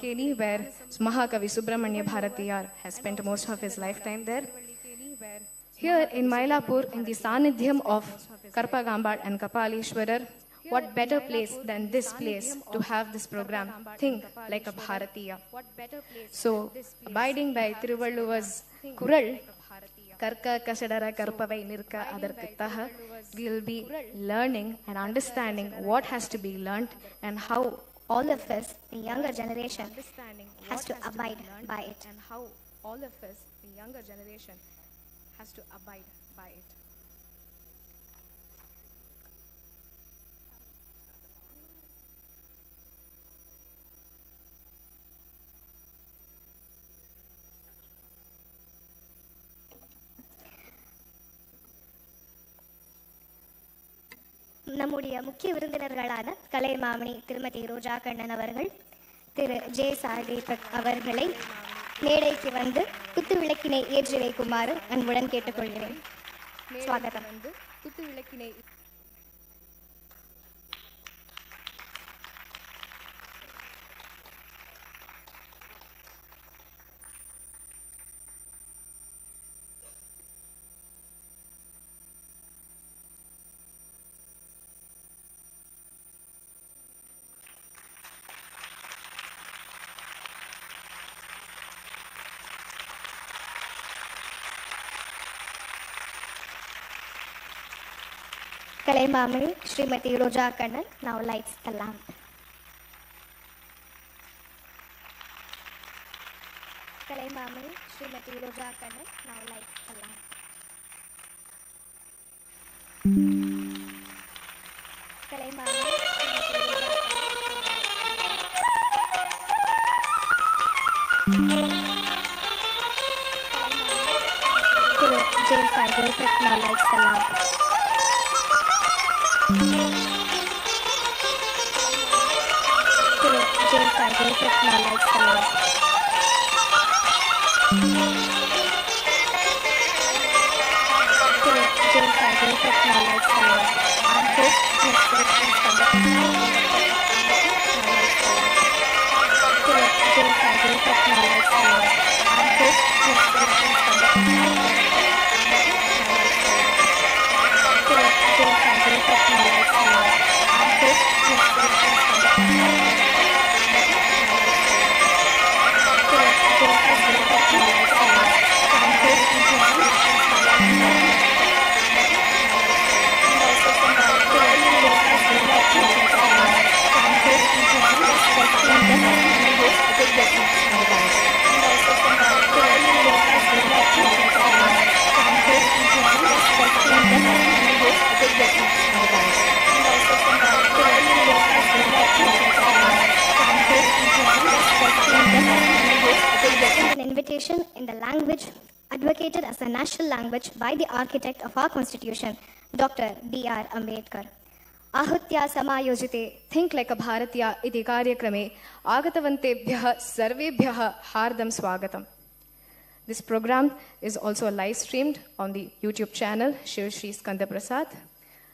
Tiruvallikeeni, where Mahakavi Subramanya Bharatiyar has spent most of his lifetime there. Here in Mylapore, in the Sanidhyam of Karpagambad and Kapalishwarar, what better place than this place to have this program? Think like a Bharatiya. So, abiding by Thiruvalluvar's Kural, Karka Kasadara Karpavai Nirka Adarkittaha, we will be learning and understanding what has to be learnt and how all of us, the younger generation, has to abide by it. And how all of us, the younger generation, has to abide by it. நம்முடைய முக்கிய விருந்தினர்களான கலைமாமணி திருமதி ரோஜா கண்ணன் அவர்கள் திரு ஜே சார் தீபக் அவர்களை மேடைக்கு வந்து குத்து விளக்கினை ஏற்றி வைக்குமாறு அன்புடன் கேட்டுக்கொள்கிறேன். சுவாகதம். குத்து விளக்கினை Kalaimamani Shrimati Roja Kannan now lights the lamp. Kalaimamani Shrimati Roja Kannan now lights the lamp. Kalaimamani Shrimati Roja Thiru ஜே சார் Deepak now lights the lamp. Tiru J. Sagar now lights the lamp. Tiru J. Sagar now lights the lamp. I'm host, Ms. Selections from the Tiru J. Sagar now lights the lamp. I'm host, Ms. Selections from the Tiru J. Sagar now lights the lamp. I'm host, Ms. Selections from the an invitation in the language advocated as a national language by the architect of our constitution, Dr. B.R. Ambedkar. Ahutya samayojite think like a Bharatiya iti karyakrame agatavantebhyah sarvebhyah hardam swagatam. This program is also live streamed on the YouTube channel Shiv Shri Skanda Prasad.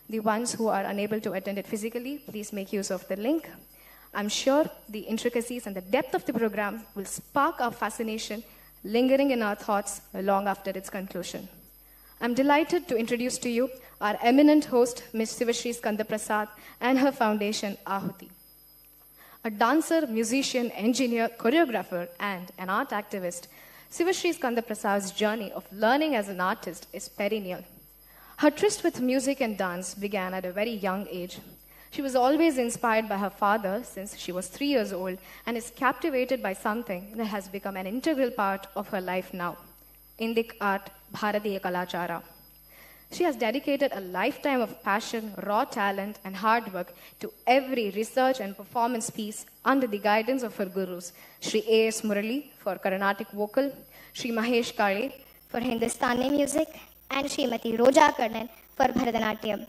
The ones who are unable to attend it physically, please make use of the link. I'm sure the intricacies and the depth of the program will spark our fascination, lingering in our thoughts long after its conclusion. I'm delighted to introduce to you our eminent host, Ms. Sivashri Skanda Prasad, and her foundation, Ahuti. A dancer, musician, engineer, choreographer, and an art activist, Sivashri Skanda Prasad's journey of learning as an artist is perennial. Her tryst with music and dance began at a very young age. She was always inspired by her father since she was 3 years old and is captivated by something that has become an integral part of her life now, Indic art, Bharatiya Kalachara. She has dedicated a lifetime of passion, raw talent, and hard work to every research and performance piece under the guidance of her gurus, Sri A.S. Murali for Carnatic vocal, Sri Mahesh Kale for Hindustani music, and Srimati Roja Kannan for Bharatanatyam.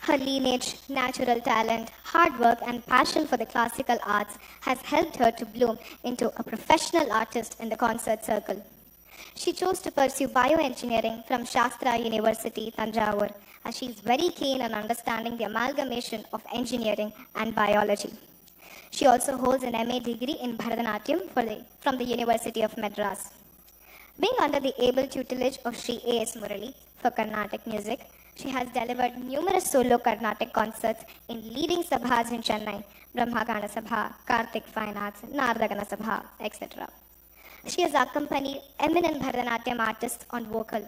Her lineage, natural talent, hard work, and passion for the classical arts has helped her to bloom into a professional artist in the concert circle. She chose to pursue bioengineering from Shastra University, Tanjavur, as she is very keen on understanding the amalgamation of engineering and biology. She also holds an MA degree in Bharatanatyam from the University of Madras. Being under the able tutelage of Sri A.S. Murali for Carnatic music, she has delivered numerous solo Carnatic concerts in leading sabhas in Chennai, Brahmagana Sabha, Karthik Fine Arts, Nardagana Sabha, etc. She has accompanied eminent Bharatanatyam artists on vocal.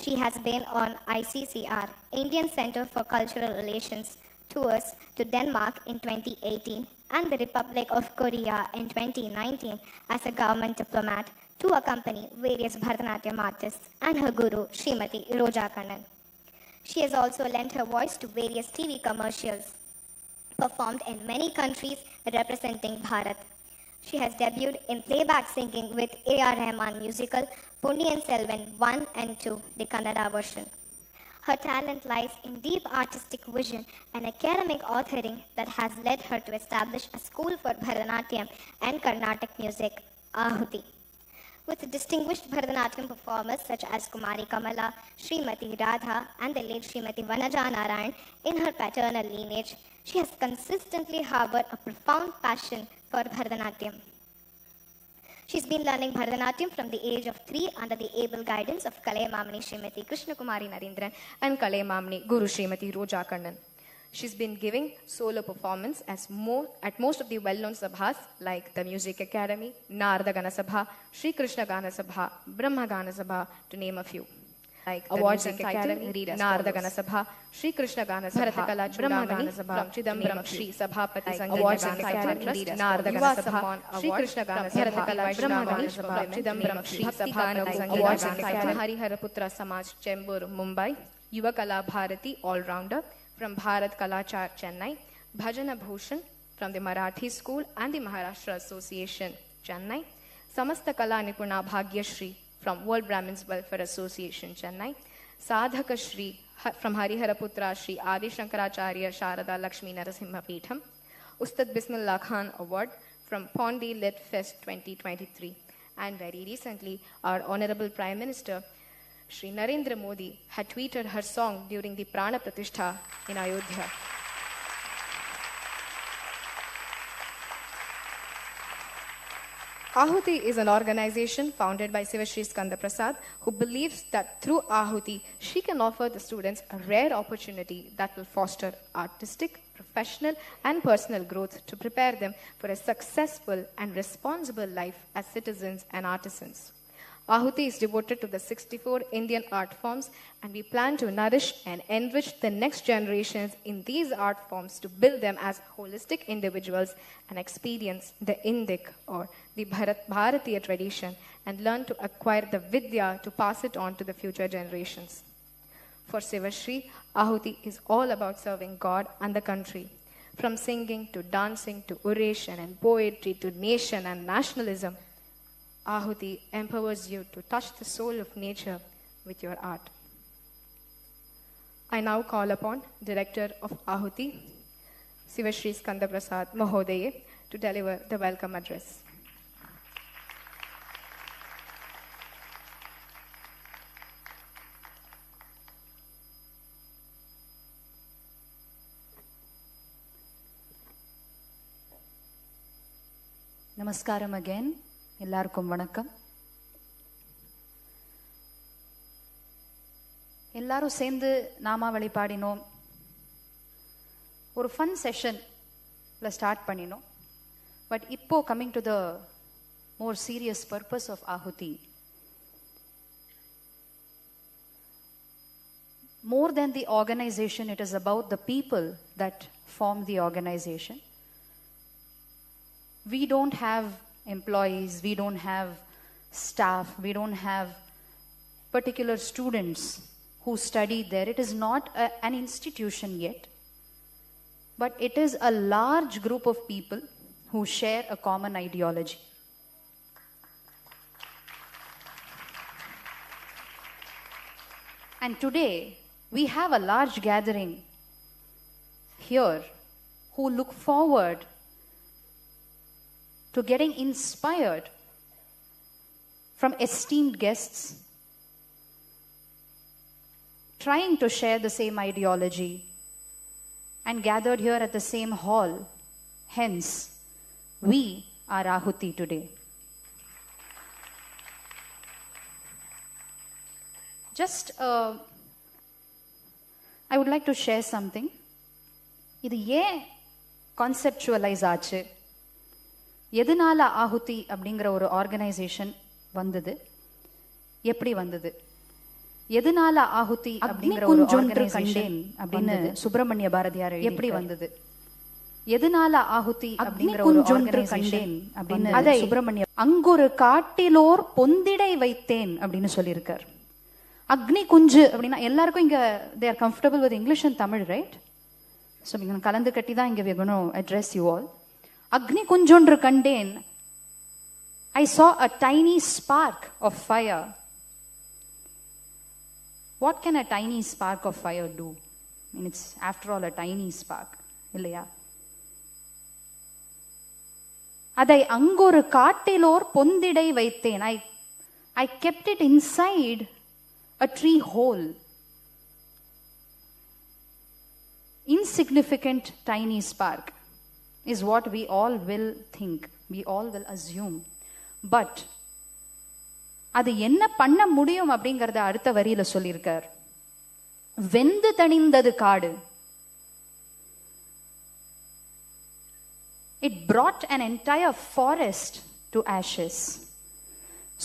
She has been on ICCR, Indian Center for Cultural Relations, tours to Denmark in 2018 and the Republic of Korea in 2019 as a government diplomat to accompany various Bharatanatyam artists and her guru, Srimati Roja Kannan. She has also lent her voice to various TV commercials, performed in many countries representing Bharat. She has debuted in playback singing with A.R. Rahman musical Ponniyin Selvan 1 and 2, the Kannada version. Her talent lies in deep artistic vision and academic authoring that has led her to establish a school for Bharatanatyam and Carnatic music, Ahuti. With distinguished Bharatanatyam performers such as Kumari Kamala, Srimati Radha, and the late Srimati Vanaja Narayan in her paternal lineage, she has consistently harbored a profound passion for Bharatanatyam. She's been learning Bharatanatyam from the age of 3 under the able guidance of Kalai Mamani Srimati Krishna Kumari Narendran and Kalai Mamani Guru Srimati Roja Kannan. She's been giving solo performance at most of the well-known sabhas like the Music Academy, Narada Gana Sabha, Sri Krishna Gana Sabha, Brahma Gana Sabha, to name a few. Like awards and title, Narada Gana Sabha, Sri Krishna Gana Sabha, Brahma Gana Sabha, Chidambaram Shri Sabhapati Sangha Awards and title, Narada Gana Sabha, Sri Krishna Gana Sabha, Brahma Gana Sabha, Chidambaram Shri Sabhapati Sangha Awards and title, Hariharaputra Samaj, Chembur, Mumbai, Yuva Kala Bharati All-Rounder from Bharat Kalachar, Chennai, Bhajana Bhushan from the Marathi School and the Maharashtra Association, Chennai, Samasta Kala Nipuna Bhagya Shri from World Brahmins Welfare Association, Chennai, Sadhaka Shri from Hariharaputra Shri Adi Shankaracharya Sharada Lakshmi Narasimha Peetham, Ustad Bismillah Khan Award from Pondi Lit Fest 2023, and very recently, our Honorable Prime Minister Shri Narendra Modi had tweeted her song during the Prana Pratishtha in Ayodhya. Ahuti is an organization founded by Sivashri Skanda Prasad who believes that through Ahuti, she can offer the students a rare opportunity that will foster artistic, professional and personal growth to prepare them for a successful and responsible life as citizens and artisans. Ahuti is devoted to the 64 Indian art forms, and we plan to nourish and enrich the next generations in these art forms to build them as holistic individuals and experience the Indic or the Bharatiya tradition and learn to acquire the Vidya to pass it on to the future generations. For Sivashri, Ahuti is all about serving God and the country. From singing to dancing to oration and poetry to nation and nationalism, Ahuti empowers you to touch the soul of nature with your art. I now call upon Director of Ahuti, Sivashri Skanda Prasad Mahodaye, to deliver the welcome address. Namaskaram again. எல்லாருக்கும் வணக்கம். எல்லாரும் சேர்ந்து நாமாவளி பாடினோம். ஒரு fun செஷன்ல start பண்ணினோம். But இப்போ coming to the more serious purpose of Ahuti. More than the organization, it is about the people that form the organization. We don't have employees, we don't have staff, we don't have particular students who study there. It is not an institution yet, but it is a large group of people who share a common ideology. And today, we have a large gathering here who look forward to getting inspired from esteemed guests, trying to share the same ideology and gathered here at the same hall. Hence, we are Ahuti today. Just, I would like to share something. இது ஏன் conceptualise ஆச்சு, எதனால ஆகுதி அப்படிங்கிற ஒரு organisation வந்தது, எப்படி வந்தது, எதனால ஆகுதி அப்படிங்கிற ஒரு ஆர்கனைசேஷன் அப்படின்னு சுப்பிரமணிய பாரதியார் எப்படி வந்தது, எதனால ஆகுதி அப்படிங்கிற ஒரு ஆர்கனைசேஷன் அப்படின்னு அதை சுப்பிரமணிய அங்கொரு காட்டிலோர் பொந்திடை வைத்தேன் அப்படின்னு சொல்லியிருக்கார். அக்னி குஞ்சு அப்படின்னா எல்லாருக்கும் இங்க they are comfortable with English and Tamil, right? So நீங்க கலந்து கட்டி தான் இங்க we are going to address you all. அக்னி குஞ்சொன்று கண்டேன். I saw a tiny spark of fire. What can a tiny spark of fire do? I mean, it's after all a tiny spark, இல்லையா? அதை அங்கொரு காட்டிலோர் பொந்திடை வைத்தேன். I kept it inside a tree hole. Insignificant tiny spark is what we all will think, we all will assume. But அது என்ன பண்ண முடியும் அப்படிங்கறத அடுத்த வரியில சொல்லியிருக்கார். வெந்து தணிந்தது காடு. It brought an entire forest to ashes.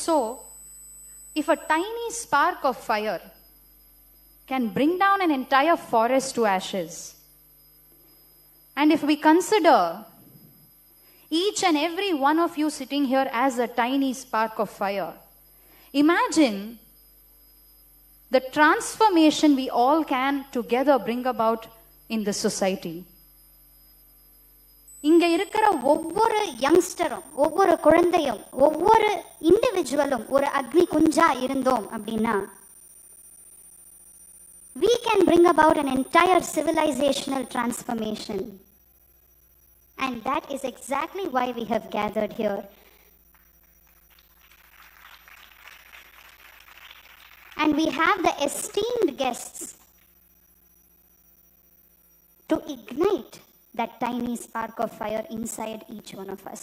So, if a tiny spark of fire can bring down an entire forest to ashes, and if we consider each and every one of you sitting here as a tiny spark of fire, imagine the transformation we all can together bring about in this society. இங்க இருக்கிற ஒவ்வொரு யங்ஸ்டரும், ஒவ்வொரு குழந்தையும், ஒவ்வொரு இண்டிவிஜுவலும் ஒரு அக்னி குஞ்சா இருந்தோம் அப்படின்னா we can bring about an entire civilizational transformation. And that is exactly why we have gathered here. And we have the esteemed guests to ignite that tiny spark of fire inside each one of us.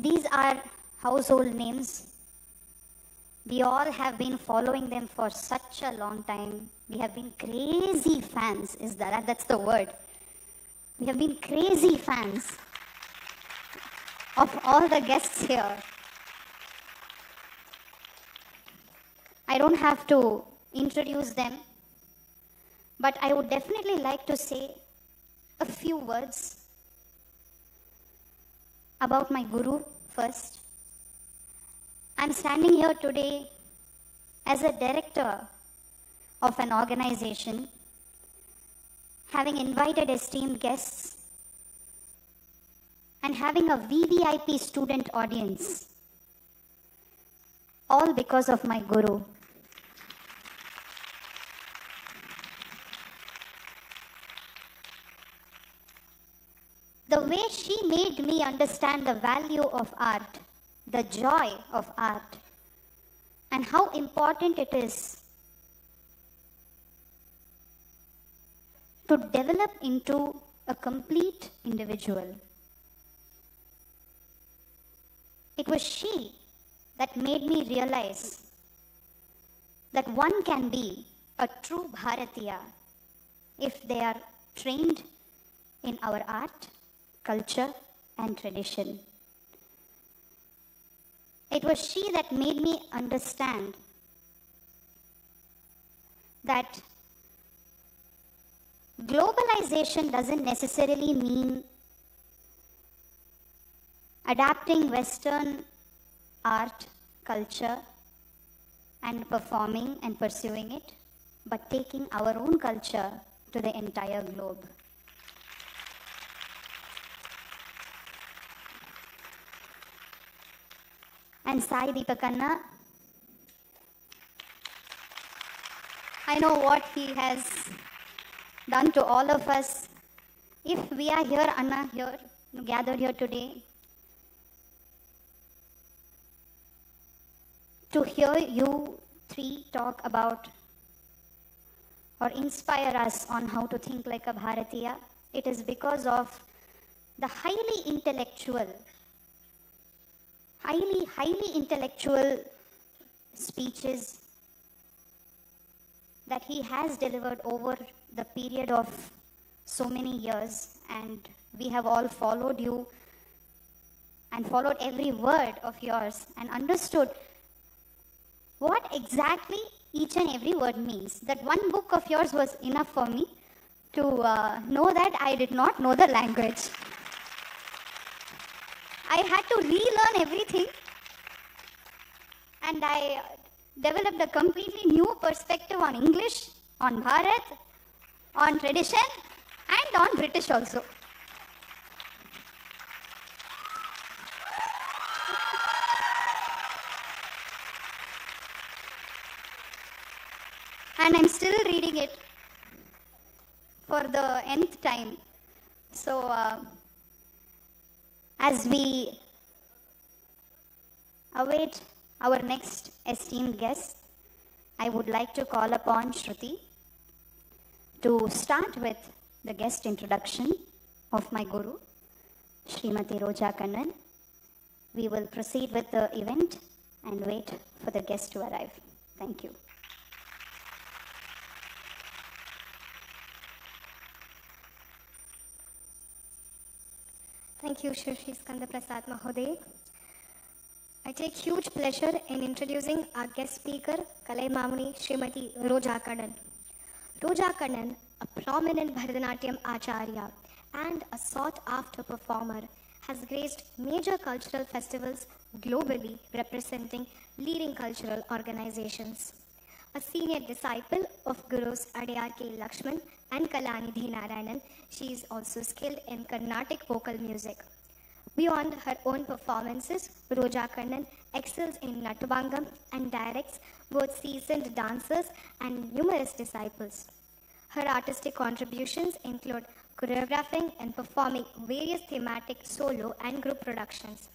These are household names. We all have been following them for such a long time. We have been crazy fans. That's the word. We have been crazy fans of all the guests here. I don't have to introduce them, but I would definitely like to say a few words about my guru first. I'm standing here today as a director of an organization, having invited esteemed guests and having a VVIP student audience, all because of my guru. The way she made me understand the value of art, the joy of art, and how important it is to develop into a complete individual. It was she that made me realize that one can be a true Bharatiya if they are trained in our art, culture, and tradition. It was she that made me understand that globalization doesn't necessarily mean adapting Western art, culture, and performing and pursuing it, but taking our own culture to the entire globe. And Sai Deepak Anna, I know what he has done to all of us. If we are here, Anna, here, gathered here today, to hear you three talk about or inspire us on how to think like a Bharatiya. It is because of the highly intellectual speeches that he has delivered over the period of so many years, and we have all followed you and followed every word of yours and understood what exactly each and every word means. That one book of yours was enough for me to know that I did not know the language. I had to relearn everything, and I developed a completely new perspective on English, on Bharat, on tradition, and on British also. And I'm still reading it for the nth time. So, as we await our next esteemed guest, I would like to call upon Shruti to start with the guest introduction of my Guru, Srimati Roja Kannan. We will proceed with the event and wait for the guest to arrive. Thank you. Thank you, Shri Skanda Prasad Mahoday. I take huge pleasure in introducing our guest speaker, Kalai Mamani Srimati Roja Kannan. Roja Kannan, a prominent Bharatanatyam Acharya and a sought-after performer, has graced major cultural festivals globally representing leading cultural organizations. A senior disciple of Gurus Adiyar K. Lakshman and Kalanidhi Narayanan, she is also skilled in Carnatic vocal music. Beyond her own performances, Roja Kannan excels in Natubangam and directs both seasoned dancers and numerous disciples. Her artistic contributions include choreographing and performing various thematic solo and group productions.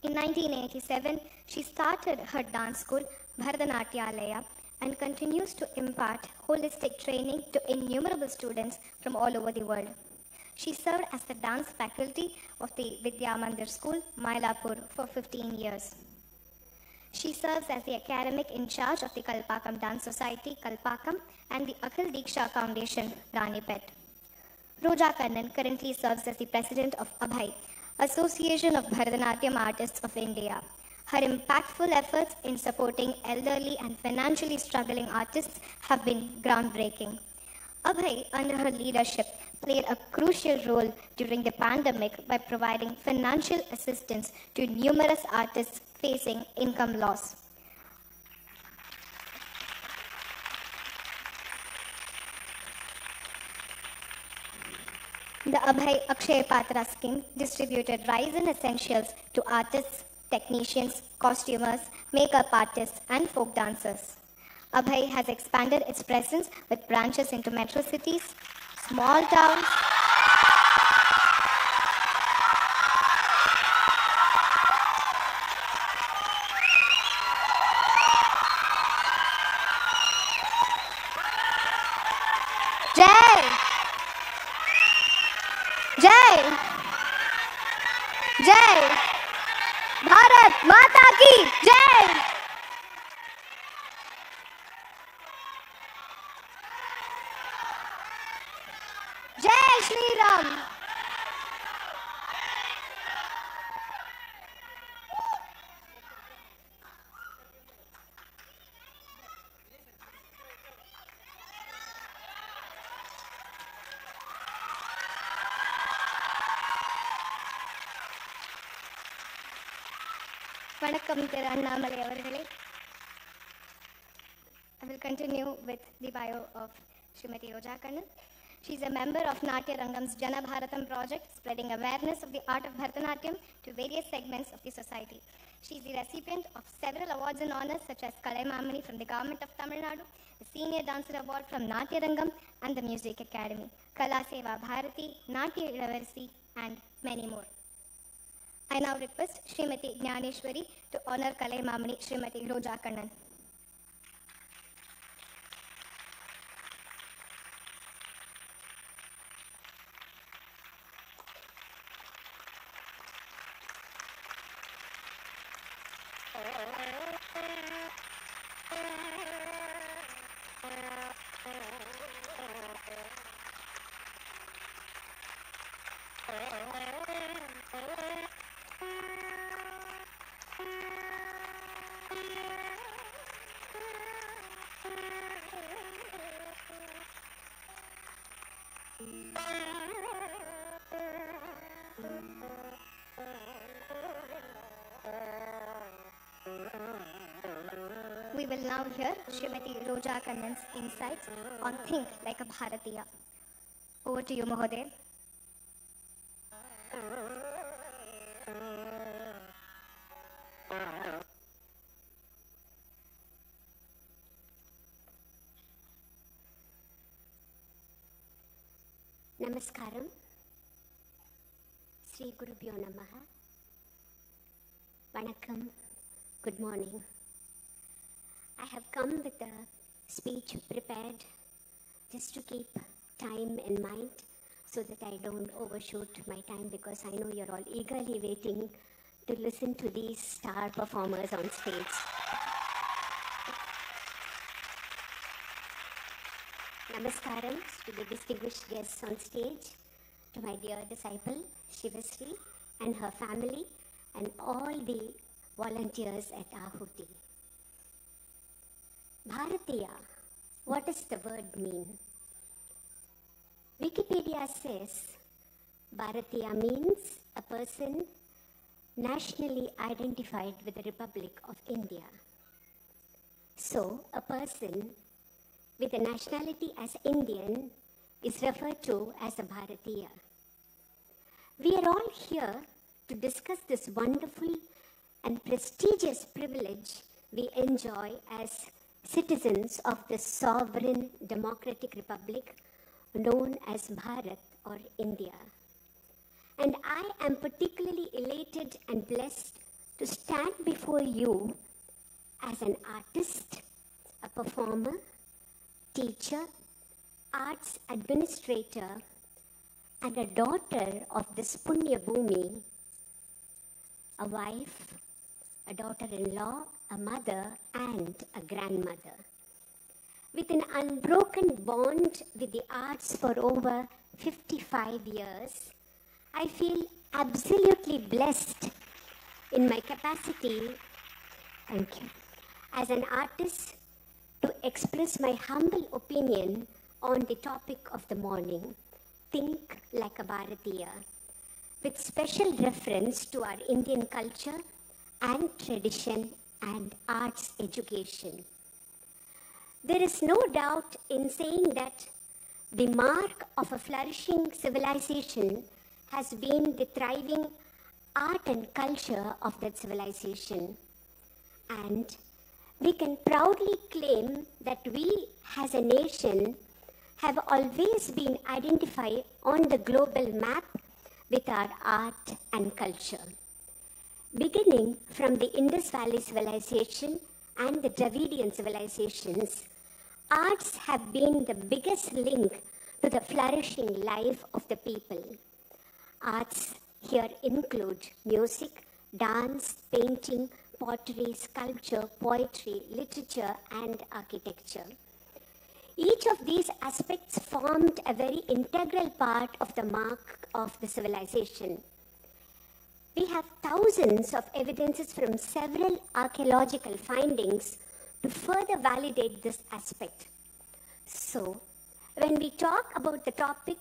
In 1987, she started her dance school, Bharatanatyalaya, and continues to impart holistic training to innumerable students from all over the world. She served as the dance faculty of the Vidya Mandir School, Mylapore, for 15 years. She serves as the academic in charge of the Kalpakam Dance Society, Kalpakam, and the Akhil Diksha Foundation, Ranipet. Roja Kannan currently serves as the president of Abhay, Association of Bharatanatyam Artists of India. Her impactful efforts in supporting elderly and financially struggling artists have been groundbreaking. Abhay, under her leadership, played a crucial role during the pandemic by providing financial assistance to numerous artists facing income loss. The Abhay Akshay Patra scheme distributed rice and essentials to artists, technicians, costumers, makeup artists, and folk dancers. Abhay has expanded its presence with branches into metro cities, small towns, Jai! Jai! Jai! Bharat Mata Ki Jai! Jai Shri Ram! Vanakkam Thiru Annamalai avargale. I will continue with the bio of Srimati Roja Kannan. She is a member of Natya Rangam's Jana Bharatam project, spreading awareness of the art of Bharatanatyam to various segments of the society. She is the recipient of several awards and honors such as Kalai Mamani from the Government of Tamil Nadu, the Senior Dancer Award from Natya Rangam and the Music Academy, Kala Seva Bharati, Natya Ilavarsi, and many more. I now request Srimati Jnaneshwari to honor Kalai Mamani Srimati Roja Kannan. We will now hear Srimati Roja Kannan's insights on Think Like a Bharatiya. Over to you, Mahoday. Namaskaram. Sri Gurubhyo Namaha. Vanakkam. Good morning. I have come with a speech prepared just to keep time in mind so that I don't overshoot my time, because I know you're all eagerly waiting to listen to these star performers on stage. Namaskaram to the distinguished guests on stage, to my dear disciple Shivasri and her family, and all the volunteers at Ahuti. Bharatiya, what does the word mean? Wikipedia says Bharatiya means a person nationally identified with the Republic of India. So, a person with a nationality as Indian is referred to as a Bharatiya. We are all here to discuss this wonderful and prestigious privilege we enjoy as citizens of the sovereign democratic republic known as Bharat or India. And I am particularly elated and blessed to stand before you as an artist, a performer, teacher, arts administrator, and a daughter of this Punya Bhumi, a wife, a daughter-in-law, a mother, and a grandmother. With an unbroken bond with the arts for over 55 years, I feel absolutely blessed in my capacity, thank you, as an artist to express my humble opinion on the topic of the morning, Think Like a Bharatiya, with special reference to our Indian culture and tradition and arts education. There is no doubt in saying that the mark of a flourishing civilization has been the thriving art and culture of that civilization. And we can proudly claim that we as a nation have always been identified on the global map with our art and culture. Beginning from the Indus Valley civilization and the Dravidian civilizations, arts have been the biggest link to the flourishing life of the people. Arts here include music, dance, painting, pottery, sculpture, poetry, literature, and architecture. Each of these aspects formed a very integral part of the mark of the civilization. We have thousands of evidences from several archaeological findings to further validate this aspect. So, when we talk about the topic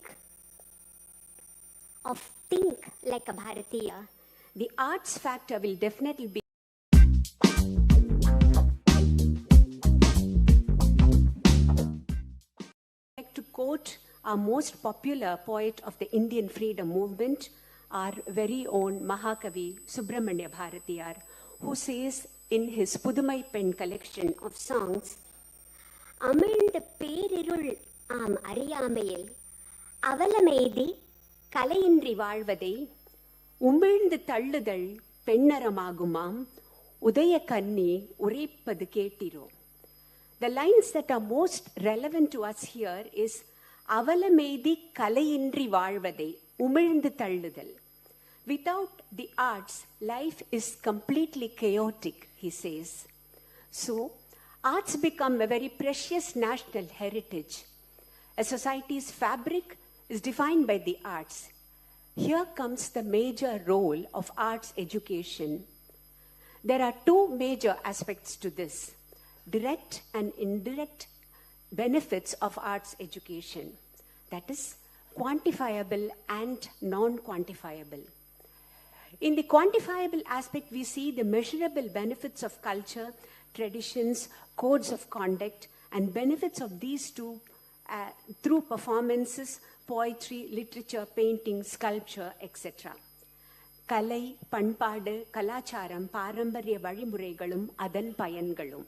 of Think Like a Bharatiya, the arts factor will definitely be to quote our most popular poet of the Indian freedom movement, our very own Mahakavi Subramanya Bharatiyar, who says in his Pudumai Pen collection of songs, Amirnd Perirul Ariyamayil Avalameidi Kalayindri Valvade உமிழ்ந்து தள்ளுதல் பெண்ணரமாகுமாம் உதய கன்னி உரைப்பது கேட்டிரோ. The lines that are most relevant to us here is அவலமெய்தி கலையின்றி வாழ்வதை உமிழ்ந்து தள்ளுதல். Without the arts, life is completely chaotic, he says. So, arts become a very precious national heritage. A society's fabric is defined by the arts. Here comes the major role of arts education. There are two major aspects to this: direct and indirect benefits of arts education. That is, quantifiable and non-quantifiable. In the quantifiable aspect, we see the measurable benefits of culture, traditions, codes of conduct, and benefits of these two through performances, poetry, literature, painting, sculpture, etc. கலை, பண்பாடு, கலாச்சாரம், பாரம்பரிய வழிமுறைகளும் அதன் பயன்களும்.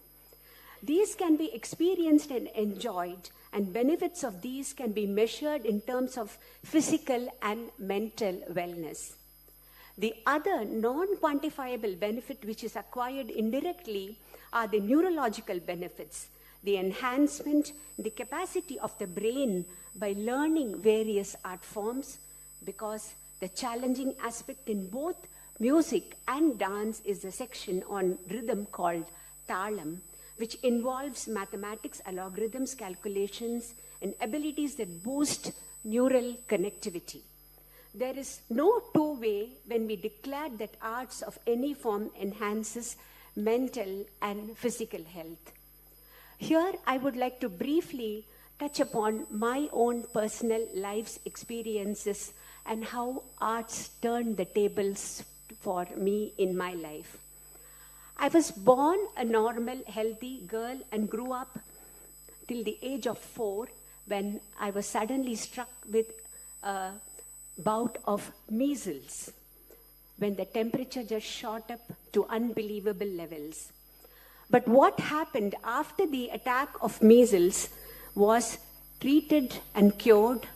These can be experienced and enjoyed, and benefits of these can be measured in terms of physical and mental wellness. The other non-quantifiable benefit which is acquired indirectly are the neurological benefits, the enhancement, the capacity of the brain by learning various art forms, because the challenging aspect in both music and dance is the section on rhythm called talam, which involves mathematics, algorithms, calculations, and abilities that boost neural connectivity. There is no two way when we declare that arts of any form enhances mental and physical health. Here, I would like to briefly touch upon my own personal life's experiences and how arts turned the tables for me in my life. I was born a normal, healthy girl and grew up till the age of 4 when I was suddenly struck with a bout of measles, when the temperature just shot up to unbelievable levels. But what happened after the attack of measles was treated and cured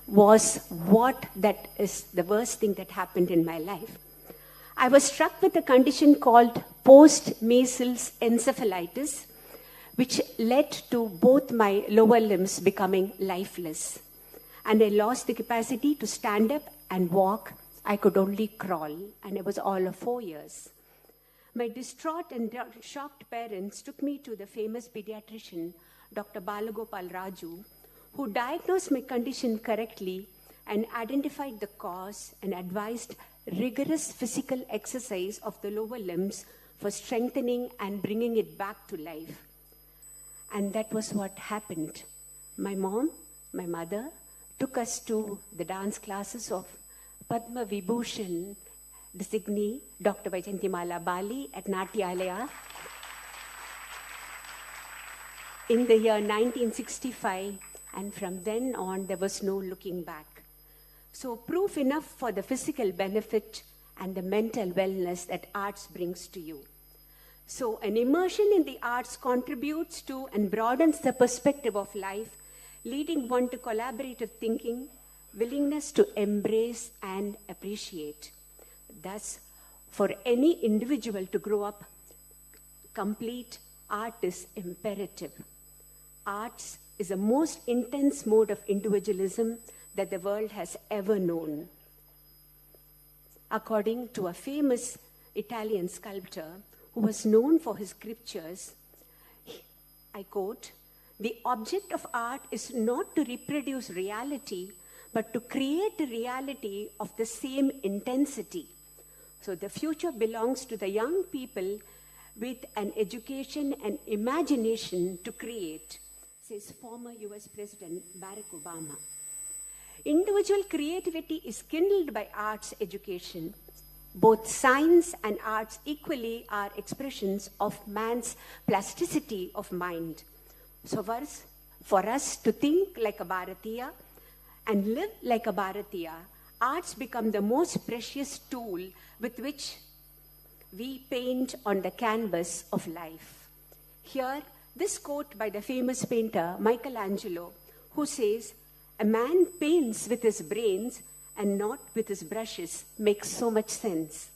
was what that is the worst thing that happened in my life. I was struck with a condition called post-measles encephalitis, which led to both my lower limbs becoming lifeless. And I lost the capacity to stand up and walk. I could only crawl, and it was all of 4 years. My distraught and shocked parents took me to the famous pediatrician, Dr. Balagopal Raju, who diagnosed my condition correctly and identified the cause and advised rigorous physical exercise of the lower limbs for strengthening and bringing it back to life. And that was what happened. My mom, my mother, took us to the dance classes of Padma Vibhushan designee Dr. Vaijantimala Bali at Natyalaya in the year 1965, and from then on there was no looking back. So proof enough for the physical benefit and the mental wellness that arts brings to you. So an immersion in the arts contributes to and broadens the perspective of life, leading one to collaborative thinking, willingness to embrace and appreciate. Thus, for any individual to grow up complete, art is imperative. Arts is the most intense mode of individualism that the world has ever known. According to a famous Italian sculptor who was known for his sculptures, I quote, "The object of art is not to reproduce reality, but to create a reality of the same intensity." So the future belongs to the young people with an education and imagination to create, says former US President Barack Obama. Individual creativity is kindled by arts education. Both science and arts equally are expressions of man's plasticity of mind. So for us to think like a Bharatiya and live like a Bharatiya, arts become the most precious tool with which we paint on the canvas of life. Here, this quote by the famous painter Michelangelo, who says, "A man paints with his brains and not with his brushes makes so much sense.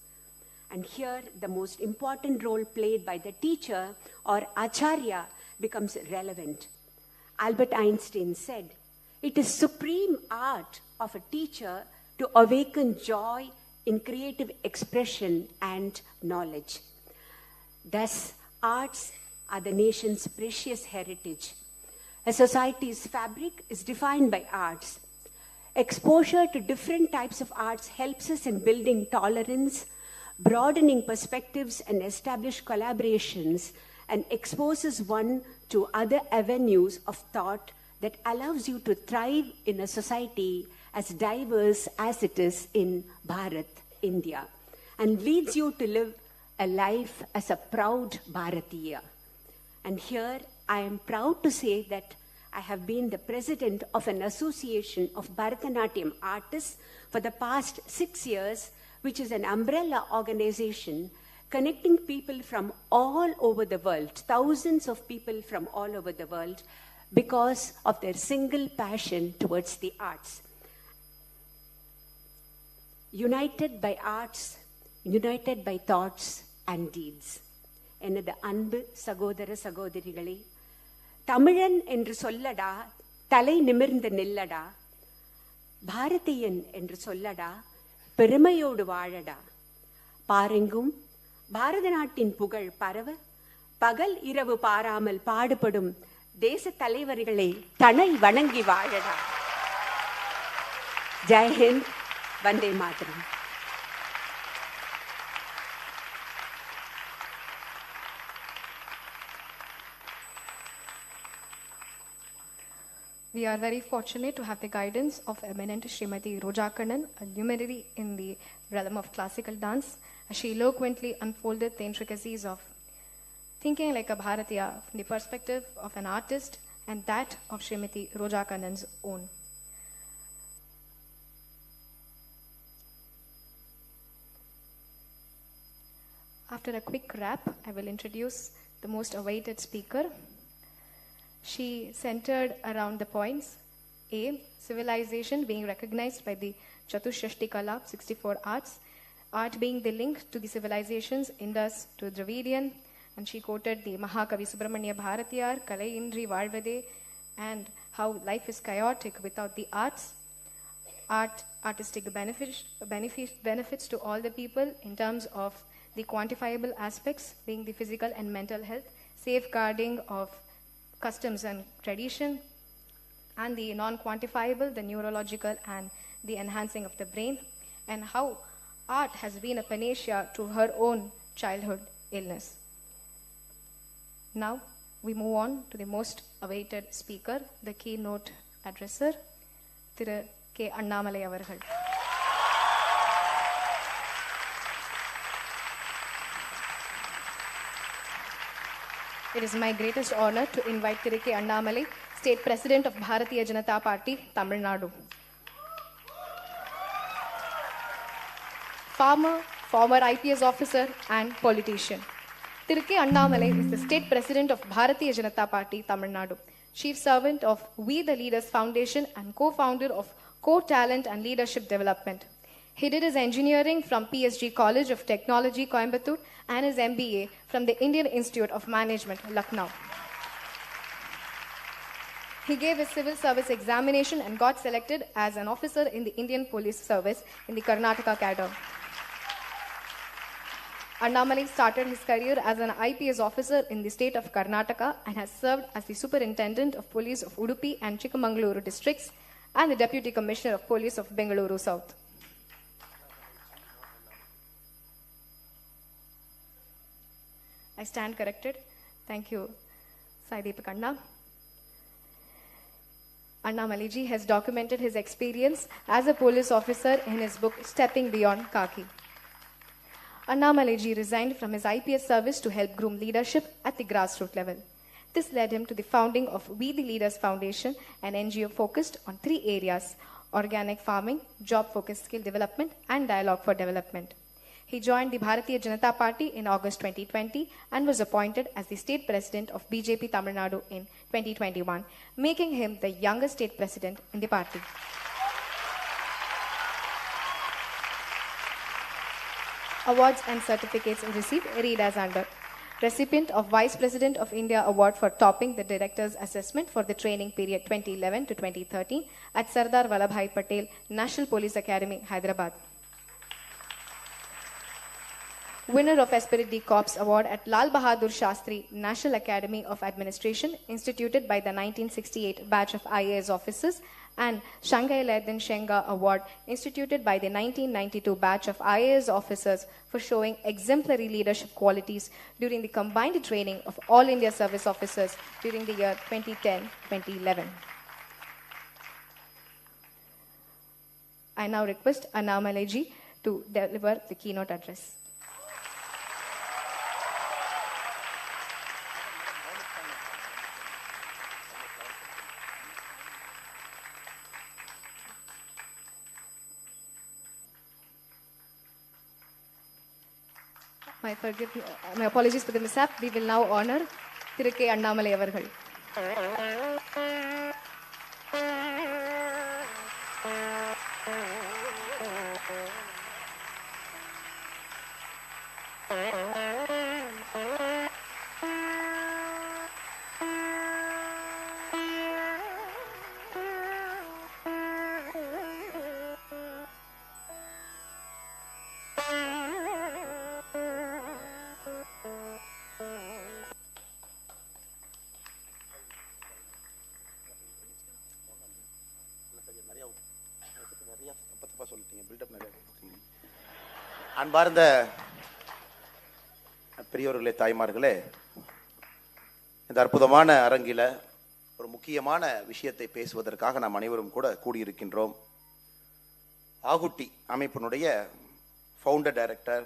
And here, the most important role played by the teacher or acharya becomes relevant. Albert Einstein said, "It is supreme art of a teacher to awaken joy in creative expression and knowledge." Thus, arts are the nation's precious heritage. A society's fabric is defined by arts. Exposure to different types of arts helps us in building tolerance, broadening perspectives, and establish collaborations, and exposes one to other avenues of thought that allows you to thrive in a society as diverse as it is in Bharat, India, and leads you to live a life as a proud Bharatiya. And here I am proud to say that I have been the president of an association of Bharatanatyam artists for the past 6 years, which is an umbrella organization connecting people from all over the world, thousands of people from all over the world, because of their single passion towards the arts. United by arts, united by thoughts and deeds. எனது அன்பு சகோதர சகோதரிகளே, தமிழன் என்று சொல்லடா, தலை நிமிர்ந்து நில்லடா, பாரதியன் என்று சொல்லடா, பெருமையோடு வாழடா. பாரெங்கும் பாரத நாட்டின் புகழ் பரவ பகல் இரவு பாராமல் பாடுபடும் தேச தலைவர்களை தனை வணங்கி வாழடா. Jai Hind, Vande Mataram. We are very fortunate to have the guidance of eminent Srimati Rojakannan, a luminary in the realm of classical dance, as she eloquently unfolded the intricacies of thinking like a Bharatiya from the perspective of an artist and that of Srimati Rojakannan's own. After a quick wrap, I will introduce the most awaited speaker. She centered around the points: A, civilization being recognized by the Chatushashti Kala, 64 arts, art being the link to the civilizations Indus to Dravidian, and she quoted the Mahakavi Subramanya Bharatiyar, Kalai Indri Valvade, and how life is chaotic without the arts. Artistic benefits to all the people in terms of the quantifiable aspects being the physical and mental health, safeguarding of customs and tradition, and the non-quantifiable, the neurological and the enhancing of the brain, and how art has been a panacea to her own childhood illness. Now, we move on to the most awaited speaker, the keynote addresser, Thiru K. Annamalai avargal. It is my greatest honor to invite Thiru K. Annamalai, State President of Bharatiya Janata Party, Tamil Nadu. Former IPS officer and politician. Thiru K. Annamalai is the State President of Bharatiya Janata Party, Tamil Nadu, Chief Servant of We the Leaders Foundation and co-founder of Co-Talent and Leadership Development. He did his engineering from PSG College of Technology, Coimbatore, and his MBA from the Indian Institute of Management, Lucknow. He gave his civil service examination and got selected as an officer in the Indian Police Service in the Karnataka cadre. Annamalai started his career as an IPS officer in the state of Karnataka and has served as the Superintendent of Police of Udupi and Chikmagaluru districts and the Deputy Commissioner of Police of Bengaluru South. I stand corrected. Thank you, Sai Deepak Anna. Annamalai ji has documented his experience as a police officer in his book Stepping Beyond Khaki. Annamalai ji resigned from his IPS service to help groom leadership at the grassroots level. This led him to the founding of We the Leaders Foundation, an NGO focused on 3 areas: organic farming, job-focused skill development, and dialogue for development. He joined the Bharatiya Janata Party in August 2020 and was appointed as the State President of BJP Tamil Nadu in 2021, making him the youngest State President in the party. Awards and certificates received read as under. Recipient of Vice President of India Award for topping the Director's Assessment for the training period 2011 to 2013 at Sardar Vallabhbhai Patel National Police Academy, Hyderabad. Winner of Esprit de Corps Award at Lal Bahadur Shastri National Academy of Administration, instituted by the 1968 batch of IAS officers, and Shanghai Ledin Shenga Award, instituted by the 1992 batch of IAS officers for showing exemplary leadership qualities during the combined training of all India service officers during the year 2010-2011. I now request Annamalai ji to deliver the keynote address. My apologies for the mishap. We will now honor Thiru K. Annamalai avargal. அன்பார்ந்த பெரியோர்களே, தாய்மார்களே, இந்த அற்புதமான அரங்கில ஒரு முக்கியமான விஷயத்தை பேசுவதற்காக நாம் அனைவரும் கூட கூடியிருக்கின்றோம். ஆகுட்டி அமைப்பினுடைய ஃபவுண்டர் டைரக்டர்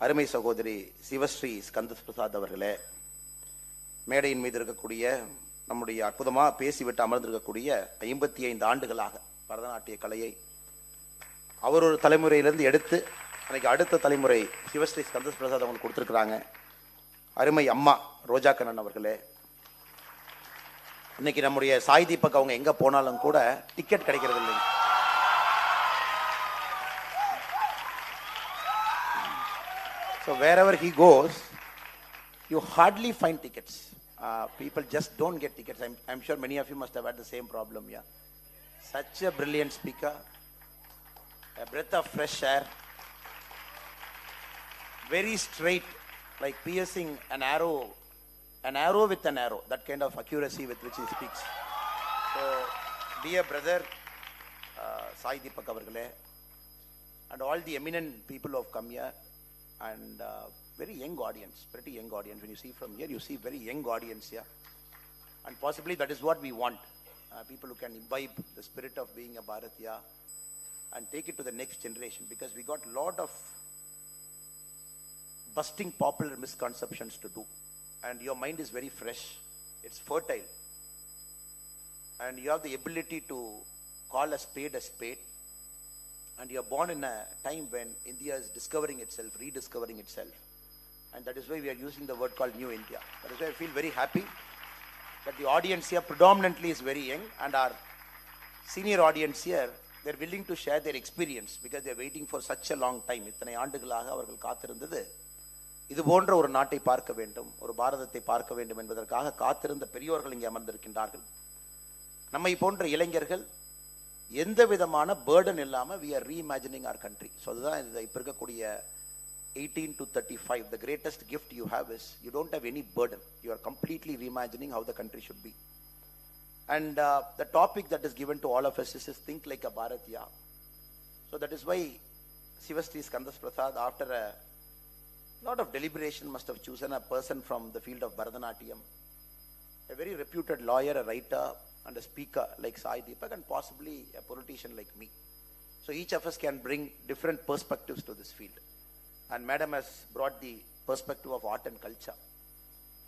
அருமை சகோதரி சிவஸ்ரீ ஸ்கந்த பிரசாத் அவர்களே, மேடையின் மீது இருக்கக்கூடிய நம்முடைய அற்புதமாக பேசிவிட்டு அமர்ந்திருக்கக்கூடிய 55 ஆண்டுகளாக பரதநாட்டிய கலையை அவர் ஒரு தலைமுறையிலிருந்து எடுத்து அன்னைக்கு அடுத்த தலைமுறை சிவஸ்ரீ ஸ்கந்த பிரசாத் அவங்களுக்கு கொடுத்துருக்குறாங்க. அருமை அம்மா ரோஜா கண்ணன் அவர்களே, இன்னைக்கு நம்முடைய சாய் தீபக் அவங்க எங்க போனாலும் கூட டிக்கெட் கிடைக்கிறது இல்லை. So wherever he goes, you hardly find tickets. People just don't get tickets. I'm sure many of you must have had the same problem. Yeah, such a brilliant speaker, a breath of fresh air, very straight, like piercing an arrow with an arrow, that kind of accuracy with which he speaks. So dear brother Sai Deepak avargale, and all the eminent people who have come here, and very young audience, pretty young audience. When you see from here, you see very young audience here, and possibly that is what we want, people who can imbibe the spirit of being a Bharatiya and take it to the next generation, because we got a lot of busting popular misconceptions to do, and your mind is very fresh, it's fertile, and you have the ability to call a spade, and you are born in a time when India is discovering itself, rediscovering itself, and that is why we are using the word called New India. That is why I feel very happy that the audience here predominantly is very young, and our senior audience here, they are willing to share their experience because they are waiting for such a long time. இத்தனை ஆண்டுகளாக அவர்கள் காத்திருந்தது இது போன்ற ஒரு நாட்டை பார்க்க வேண்டும், ஒரு பாரதத்தை பார்க்க வேண்டும் என்பதற்காக காத்திருந்த பெரியோர்கள் இங்கே அமர்ந்திருக்கின்றார்கள். நம்மை போன்ற இளைஞர்கள் எந்த விதமான பேர்டன் இல்லாம we are reimagining our country. So அதுதான் இப்ப இருக்கக்கூடிய 18 to 35, the greatest gift you have is you don't have any burden. You are completely reimagining how the country should be. And the topic that is given to all of us is think like a Bharatiya. So that is why Sivasri Skandas Prasad, after a lot of deliberation, must have chosen a person from the field of Bharatanatyam, a very reputed lawyer, a writer, and a speaker like Sai Deepak, and possibly a politician like me. So each of us can bring different perspectives to this field. And Madam has brought the perspective of art and culture,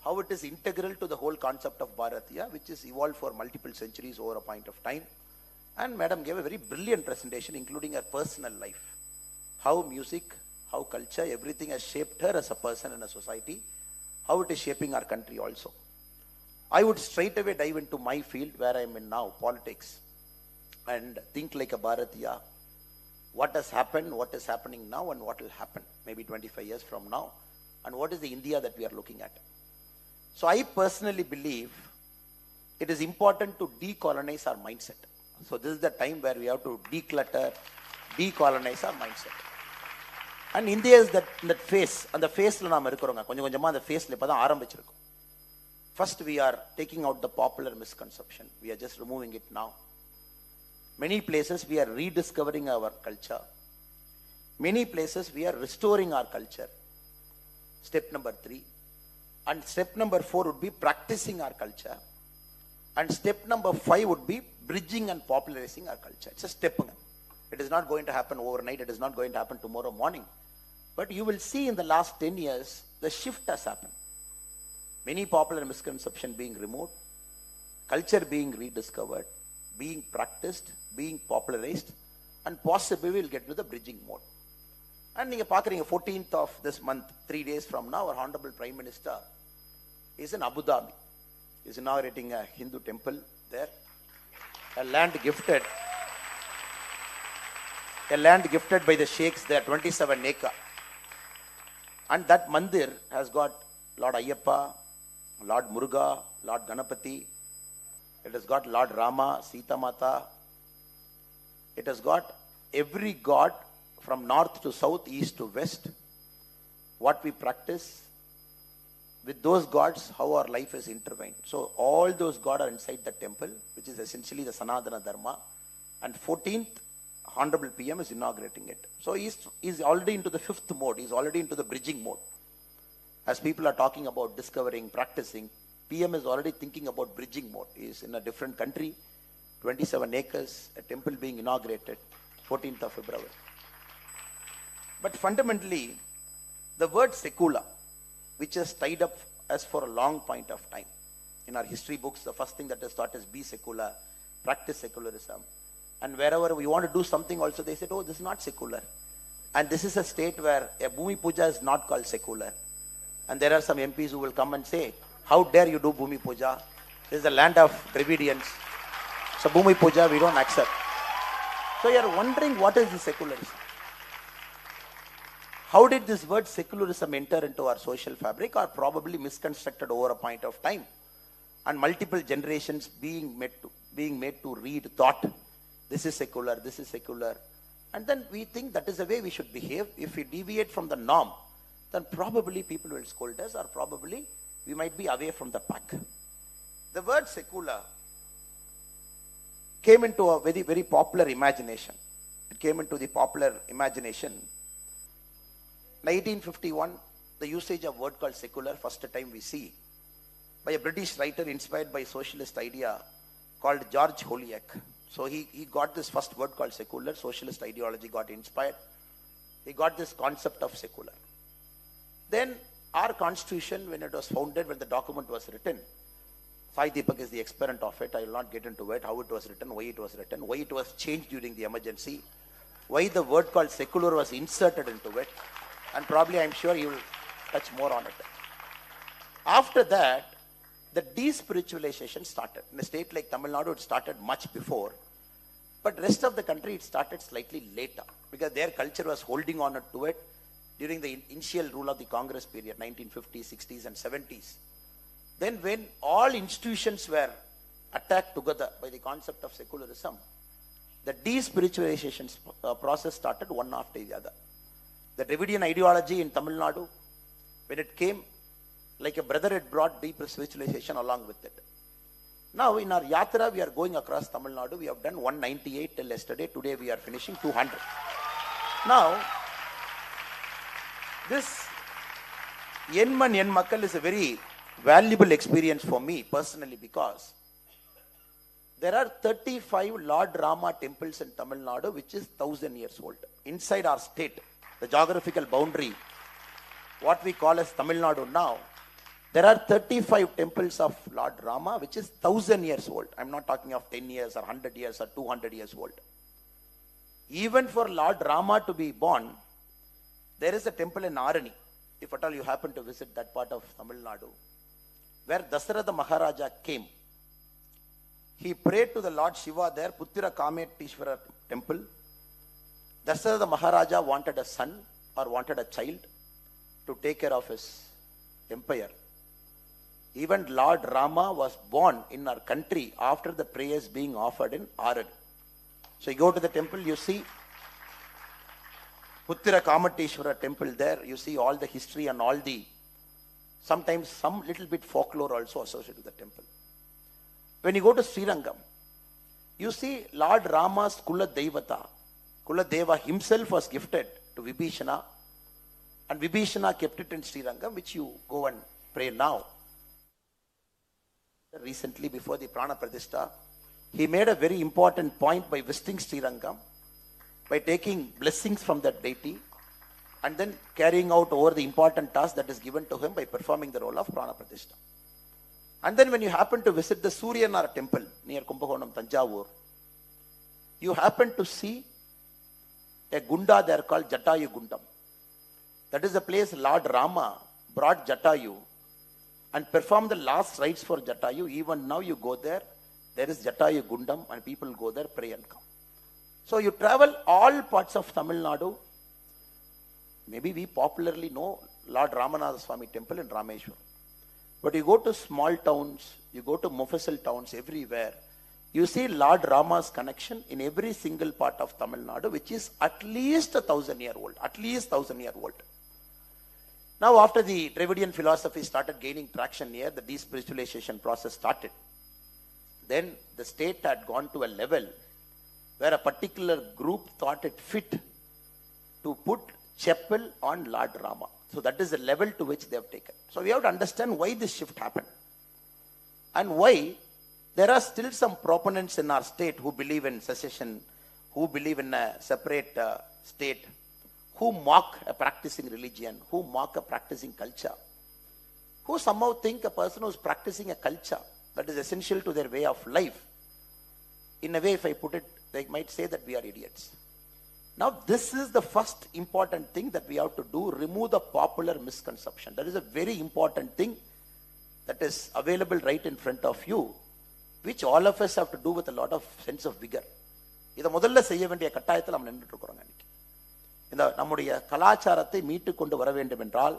how it is integral to the whole concept of Bharatiya, which is evolved for multiple centuries over a point of time. And Madam gave a very brilliant presentation, including her personal life, how music, how culture, everything has shaped her as a person in a society, how it is shaping our country also. I would straight away dive into my field where I am in now, politics, and think like a Bharatiya. what has happened, what is happening now, and what will happen maybe 25 years from now, and what is the India that we are looking at. So I personally believe it is important to decolonize our mindset. So this is the time where we have to declutter, decolonize our mindset. And India is that phase. And the phase la naam irukuronga. Konjam konjama the phase la ipa dhaan aarambichirukom. First we are taking out the popular misconception. We are just removing it now. Many places we are rediscovering our culture. Many places we are restoring our culture. Step number 3. And step number 4 would be practicing our culture. And step number 5 would be bridging and popularizing our culture. It's a step. It is not going to happen overnight. It is not going to happen tomorrow morning. But you will see in the last 10 years, the shift has happened. Many popular misconceptions being removed, culture being rediscovered, being practiced, being popularized, and possibly we will get to the bridging mode. And you are 14th of this month, 3 days from now, our Honorable Prime Minister is in Abu Dhabi. He is inaugurating a Hindu temple there. A land gifted by the sheikhs there, 27 acre. And that mandir has got Lord Ayyappa, Lord Muruga, Lord Ganapati. It has got Lord Rama, Sita Mata. It has got every god from north to south, east to west. What we practice with those gods, how our life is intertwined. So all those gods are inside the temple, which is essentially the Sanatana Dharma. And 14th, Honorable PM is inaugurating it. So he's already into the 5th mode. He's already into the bridging mode. As people are talking about discovering, practicing, PM is already thinking about bridging mode. He is in a different country, 27 acres, a temple being inaugurated, 14th of February. But fundamentally, the word secular, which is tied up as for a long point of time. In our history books, the first thing that is taught is be secular, practice secularism. And wherever we want to do something also, they said, oh, this is not secular. And this is a state where a Bhumi Puja is not called secular. And there are some MPs who will come and say, how dare you do Bhumi Puja? This is the land of Dravidians. So Bhumi Puja, we don't accept. So you are wondering, what is the secularism? How did this word secularism enter into our social fabric, or probably misconstructed over a point of time? And multiple generations being made to read thought, this is secular, this is secular. And then we think that is the way we should behave. If we deviate from the norm, then probably people will scold us, or probably we might be away from the pack. The word secular came into a very, very popular imagination. It came into the popular imagination. 1951, the usage of word called secular, first time we see, by a British writer inspired by socialist idea called George Holyoake. So he got this first word called secular, socialist ideology got inspired. He got this concept of secular. Then our constitution, when it was founded, when the document was written, Sai Deepak is the exponent of it. I will not get into it, how it was written, why it was written, why it was changed during the emergency, why the word called secular was inserted into it, and probably I'm sure you will touch more on it. After that, the despiritualization started. In a state like Tamil Nadu, it started much before, but rest of the country, it started slightly later, because their culture was holding on to it during the initial rule of the Congress period, 1950s, 60s and 70s. Then when all institutions were attacked together by the concept of secularism, the despiritualization process started one after the other. The Dravidian ideology in Tamil Nadu, when it came, like a brother, it brought deep spiritualization along with it. Now in our yatra, we are going across Tamil Nadu. We have done 198 till yesterday. Today we are finishing 200. Now, this Yenman Yen Makkal is a very valuable experience for me personally, because there are 35 Lord Rama temples in Tamil Nadu, which is 1,000 years old. Inside our state, the geographical boundary, what we call as Tamil Nadu now, there are 35 temples of Lord Rama, which is 1,000 years old. I'm not talking of 10 years or 100 years or 200 years old. Even for Lord Rama to be born, there is a temple in Arani, if at all you happen to visit that part of Tamil Nadu, where Dasaratha Maharaja came. He prayed to the Lord Shiva there, Puttira Kametishvara temple. Dasharatha Maharaja wanted a son or wanted a child to take care of his empire. Even Lord Rama was born in our country after the prayers being offered in Aran. So you go to the temple, you see Puttira Kamateshwara temple there, you see all the history and all the, sometimes some little bit folklore also associated with the temple. When you go to Srirangam, you see Lord Rama's Kula Devata. Kula Deva himself was gifted to Vibhishana, and Vibhishana kept it in Srirangam, which you go and pray now. Recently, before the Prana Pradishta, he made a very important point by visiting Srirangam, by taking blessings from that deity, and then carrying out over the important task that is given to him by performing the role of Prana Pradishta. And then when you happen to visit the Suryanara temple near Kumbakonam, Tanjavur, you happen to see a Gunda there called Jatayu Gundam. That is the place Lord Rama brought Jatayu and performed the last rites for Jatayu. Even now you go there, there is Jatayu Gundam, and people go there, pray and come. So you travel all parts of Tamil Nadu. Maybe we popularly know Lord Ramanatha Swami temple in Rameshwar. But you go to small towns, you go to Mufassal towns, everywhere, you see Lord Rama's connection in every single part of Tamil Nadu, which is at least 1,000-year old. At least 1,000-year old. Now, after the Dravidian philosophy started gaining traction here, the despiritualization process started. Then the state had gone to a level where a particular group thought it fit to put chapel on Lord Rama. So that is the level to which they have taken. So we have to understand why this shift happened. And why there are still some proponents in our state who believe in secession, who believe in a separate state, who mock a practicing religion, who mock a practicing culture, who somehow think a person who is practicing a culture that is essential to their way of life, in a way, if I put it, they might say that we are idiots. Now, this is the first important thing that we have to do, remove the popular misconception. That is a very important thing that is available right in front of you, which all of us have to do with a lot of sense of vigor. இதை முதல்ல செய்ய வேண்டிய கட்டாயத்தில் நம்ம நின்றுட்டு இருக்கிறோம். இந்த நம்முடைய கலாச்சாரத்தை மீட்டு கொண்டு வர வேண்டும் என்றால்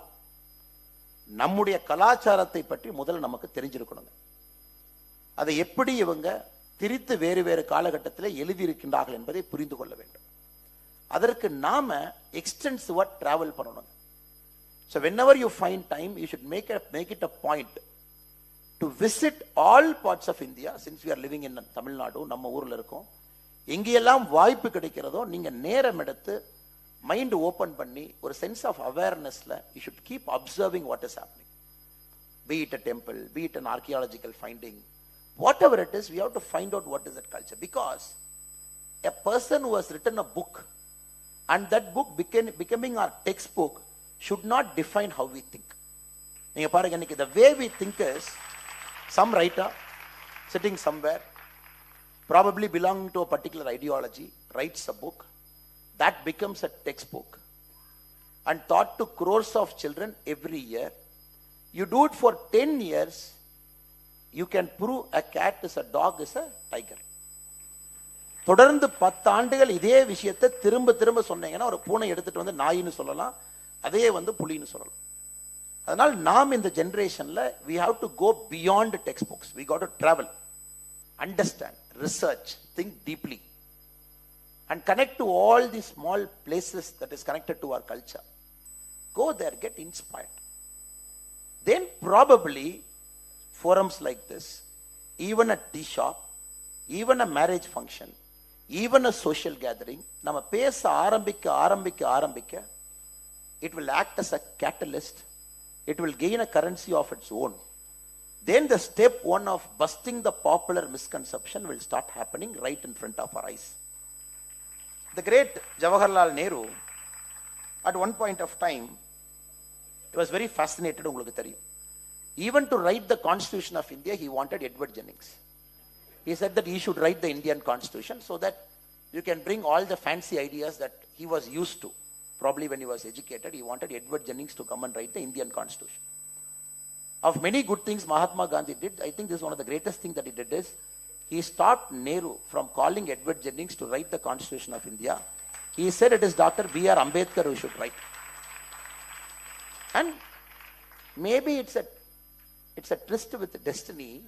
நம்முடைய கலாச்சாரத்தை பற்றி முதல்ல நமக்கு தெரிஞ்சிருக்கணும். அதை எப்படி இவங்க திரித்து வேறு வேறு காலகட்டத்தில் எழுதியிருக்கின்றார்கள் என்பதை புரிந்து கொள்ள வேண்டும். அதற்கு நாம எக்ஸ்டென்சிவா டிராவல் பண்ணணும். So whenever you find time, you should make it a point to visit all parts of India. Since we are living in Tamil Nadu, நம்ம ஊர்ல இருக்கோம், எங்கெல்லாம் வாய்ப்பு கிடைக்கிறதோ நீங்க நேரம் எடுத்து மைண்ட் ஓபன் பண்ணி ஒரு சென்ஸ் ஆஃப் அவேர்னஸ்ல you should keep observing what is happening. Be it a temple, be it an archaeological finding, whatever it is, we have to find out what is that culture. Because a person who has written a book and that book becoming our textbook should not define how we think. நீங்க பாருங்க, இன்னைக்கு the way we think is some writer sitting somewhere, probably belonging to a particular ideology, writes a book that becomes a textbook and taught to crores of children every year. You do it for 10 years, you can prove a cat is a dog is a tiger. தொடர்ந்து 10 ஆண்டுகள் இதே விஷயத்தை திரும்ப திரும்ப சொன்னீங்கன்னா ஒரு பூனை எடுத்துட்டு வந்து நாயின்னு சொல்லலாம், அதே வந்து புலின்னு சொல்லலாம். அதனால் நாம் இந்த ஜெனரேஷன்ல we have to go beyond textbooks. We got to travel, understand, research, think deeply and connect to all these small places that is connected to our culture. Go there, get inspired. Then probably forums like this, even a tea shop, even a marriage function, even a social gathering, நம்ம பேச ஆரம்பிக்க it will act as a catalyst. It will gain a currency of its own. Then the step one of busting the popular misconception will start happening right in front of our eyes. The great Jawaharlal Nehru, at one point of time, he was very fascinated, உங்களுக்கு தெரியும். Even to write the Constitution of India, he wanted Edward Jennings. He said that he should write the Indian Constitution so that you can bring all the fancy ideas that he was used to. Probably when he was educated, he wanted Edward Jennings to come and write the Indian Constitution. Of many good things Mahatma Gandhi did, I think this is one of the greatest things that he did is, he stopped Nehru from calling Edward Jennings to write the Constitution of India. He said it is Dr. B.R. Ambedkar who should write. And maybe it's a tryst with destiny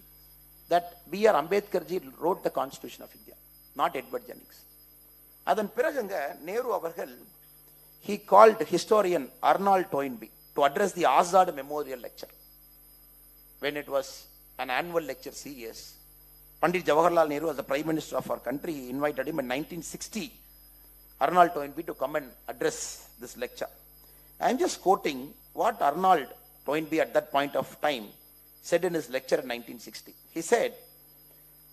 that B.R. Ambedkar ji wrote the Constitution of India, not Edward Jennings. அதன் பிறகுங்க நேரு அவர்கள் he called historian Arnold Toynbee to address the Azad Memorial Lecture. When it was an annual lecture series, Pandit Jawaharlal Nehru, as the Prime Minister of our country, he invited him in 1960, Arnold Toynbee, to come and address this lecture. I am just quoting what Arnold Toynbee at that point of time said in his lecture in 1960. He said,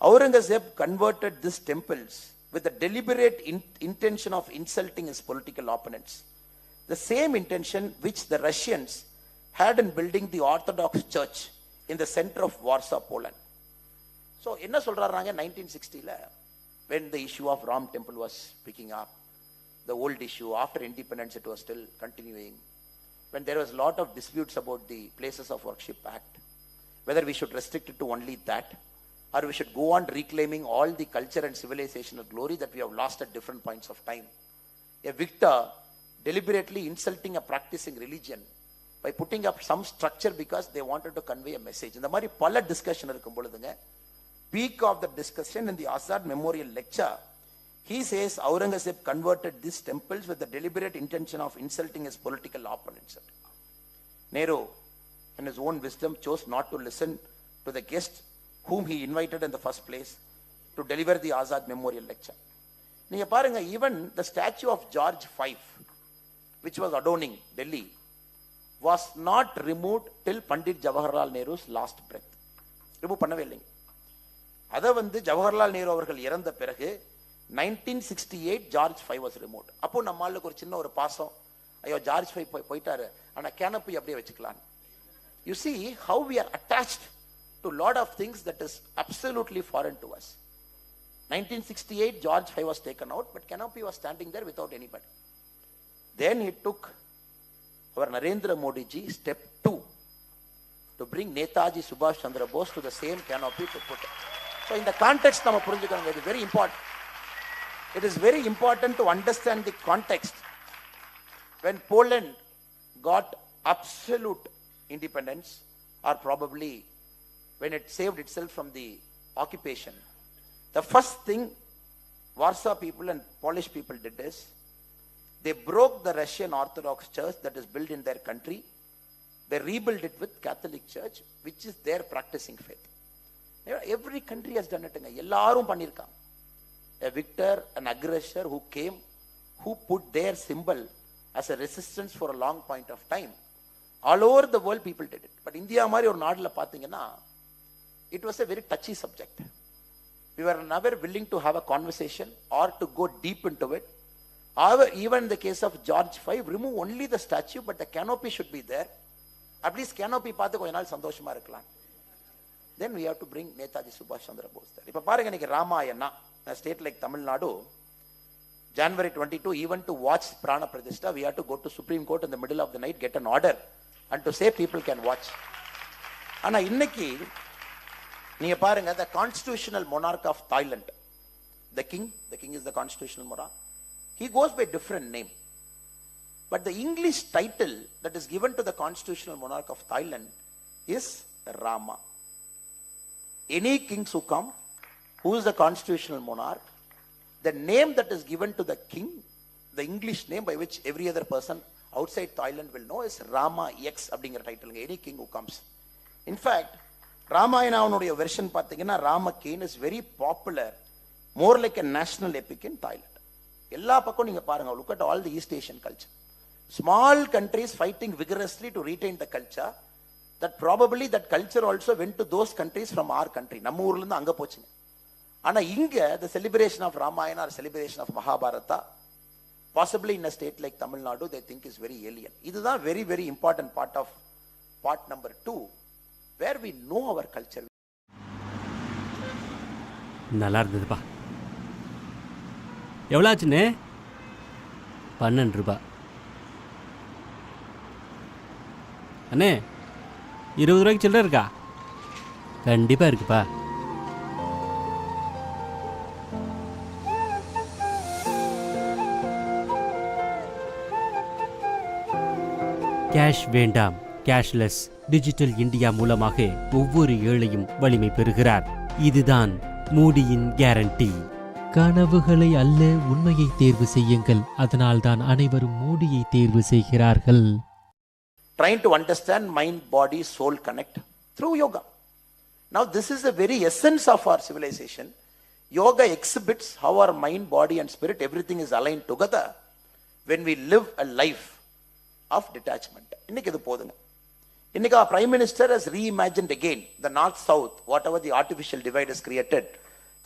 Aurangzeb converted these temples with the deliberate intention of insulting his political opponents. The same intention which the Russians had in building the Orthodox Church in the center of Warsaw, Poland. So, என்ன சொல்றாங்க 1960 when the issue of Ram temple was picking up, the old issue, after independence it was still continuing, when there was a lot of disputes about the Places of Worship Act, whether we should restrict it to only that, or we should go on reclaiming all the culture and civilizational glory that we have lost at different points of time. A victor deliberately insulting a practicing religion by putting up some structure because they wanted to convey a message. இந்த மாதிரி பல discussion இருக்கும் பொழுதுங்க, peak of the discussion in the Azad Memorial Lecture, he says Aurangzeb converted these temples with the deliberate intention of insulting his political opponents. Nehru, in his own wisdom, chose not to listen to the guest whom he invited in the first place to deliver the Azad Memorial Lecture. நீங்க பாருங்க, even the statue of George V, which was adorning Delhi, was not removed till Pandit Jawaharlal Nehru's last breath. Remove பண்ணவே இல்லைங்க. அதை ஜவஹர்லால் நேரு அவர்கள் இறந்த பிறகு 1968 George 5 was removed. அப்போ நம்ம ஆளுக்கு ஒரு சின்ன ஒரு பாசம், ஐயோ ஜார்ஜ் 5 போயிட்டாரு, ஆனா கேனப்பி அப்படியே வச்சுக்கலாம். You see how we are attached to lot of things that is absolutely foreign to us. 1968 George 5 was taken out, but canopy was standing there without anybody. Then he took our Narendra Modi ji step 2 to bring Netaji Subhash Chandra Bose to the same canopy to put it. So in the context nama purinjukanga, it is very important. It is very important to understand the context. When Poland got absolute independence, or probably when it saved itself from the occupation, the first thing Warsaw people and Polish people did is they broke the Russian Orthodox Church that is built in their country. They rebuilt it with Catholic Church, which is their practicing faith. Every country has done it. எல்லாரும் பண்ணிருக்காங்க. A victor, an aggressor who came, who put their symbol as a resistance for a long point of time. All over the world people did it. But India மாதிரி ஒரு நாடுல பாத்தீங்கன்னா, it was a very touchy subject. We were never willing to have a conversation or to go deep into it. However, even in the case of George V, remove only the statue, but the canopy should be there. At least canopy பார்த்து கொஞ்ச நாள் சந்தோஷமா இருக்கலாம். Then we have to bring Netaji Subhash Chandra Bose there. இப்ப பாருங்க, இன்னைக்கு Ramayana, a state like Tamil Nadu, January 22, even to watch Prana Pradishta, we have to go to Supreme Court in the middle of the night, get an order, and to say people can watch. ஆனா இன்னைக்கு நீங்க பாருங்க, the constitutional monarch of Thailand, the king is the constitutional monarch. He goes by different name, but the English title that is given to the constitutional monarch of Thailand is Rama. Any kings who come, who is the constitutional monarch, the name that is given to the king, the English name by which every other person outside Thailand will know, is Rama X அப்படிங்கிற title. Any king who comes. In fact, ராமாயணாவுடைய version பார்த்தீங்கன்னா, Ramakien is very popular, more like a national epic in Thailand. எல்லா பக்கம் நீங்க பாருங்க, look at all the East Asian culture. Small countries fighting vigorously to retain the culture, that probably that culture also went to those countries from our country. நம்ம ஊர்ல இருந்து அங்க போச்சுங்க. ஆனா இங்க the celebration of Ramayana or celebration of Mahabharata, possibly in a state like Tamil Nadu, they think is very alien. இதுதான் very very important part of part number 2, where we know our culture. நல்லா இருந்ததுப்பா. எவ்வளோ ஆச்சுண்ணே? 12 ரூபாய். அண்ணே, 20 ரூபாய்க்கு சில்லறை இருக்கா? கண்டிப்பாக இருக்குப்பா. கேஷ் வேண்டாம், கேஷ்லெஸ் டிஜிட்டல் இந்தியா மூலமாக ஒவ்வொரு ஏழையும் வலிமை பெறுகிறார். இதுதான் மோடியின் கேரண்டி. கனவுகளை அல்ல, உண்மையை தேர்வு செய்யுங்கள். அதனால்தான் அனைவரும் மோடியை தேர்வு செய்கிறார்கள். Trying to understand mind, body, soul connect through yoga. Now this is the very essence of our civilization. Yoga exhibits how our mind, body and spirit, everything is aligned together when we live a life of detachment. இன்னைக்கு இது போதுங்க. இன்னைக்கு our Prime Minister has reimagined again the North-South, whatever the artificial divide is created.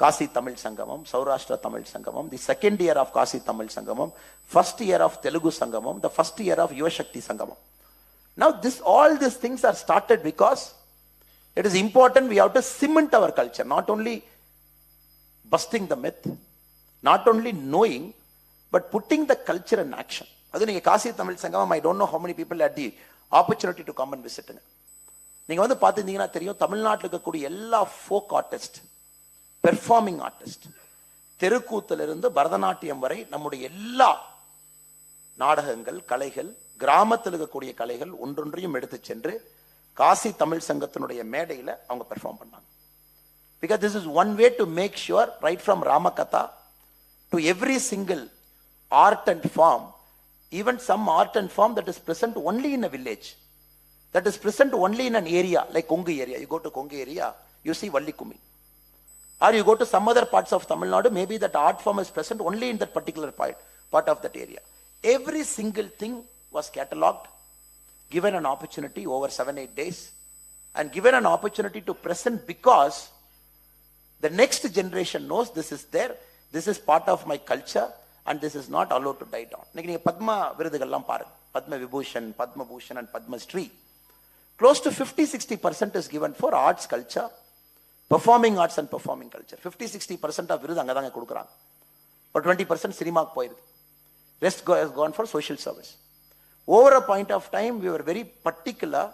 Kasi Tamil Sangamam, Saurashtra Tamil Sangamam, the second year of Kasi Tamil Sangamam, first year of Telugu Sangamam, the first year of Yuva Shakti Sangamam. Now all these things are started because it is important we have to cement our culture, not only busting the myth, not only knowing, but putting the culture in action. அது நீங்க காசி தமிழ் சங்கமம், I don't know how many people had the opportunity to come and visit. நீங்க வந்து பார்த்துருந்தீங்கன்னா தெரியும், தமிழ்நாட்டில் இருக்கக்கூடிய எல்லா ஃபோக் ஆர்டிஸ்ட், பெர்ஃபார்மிங் ஆர்டிஸ்ட், தெருக்கூத்திலிருந்து பரதநாட்டியம் வரை நம்முடைய எல்லா நாடகங்கள், கலைகள், கிராமத்தில் இருக்கக்கூடிய கலைகள் ஒன்றொன்றையும் எடுத்து சென்று காசி தமிழ் சங்கத்தினுடைய மேடையில் அவங்க பெர்ஃபார்ம் பண்ணாங்க. Because this is one way to make sure, right from Ramakatha to every single art and form, even some art and form that is present only in a village, that is present only in an area like Kongu area. You go to Kongu area, you see Valli Kumi. Or you go to some other parts of Tamil Nadu, maybe that art form is present only in that particular part of that area. Every single thing was catalogued, given an opportunity over 7-8 days, and given an opportunity to present because the next generation knows this is there, this is part of my culture, and this is not allowed to die down. நீங்க பத்மா விருதுகள்லாம் பாருங்க, Padma Vibhushan, Padma Bhushan and Padma Sri. Close to 50-60% is given for arts, culture, performing arts and performing culture. 50-60% of விருது அங்கதாங்க கொடுக்குறாங்க. But 20% சினிமாக்கு போயிருக்கு. Rest has gone for social service. Over a point of time, we were very particular.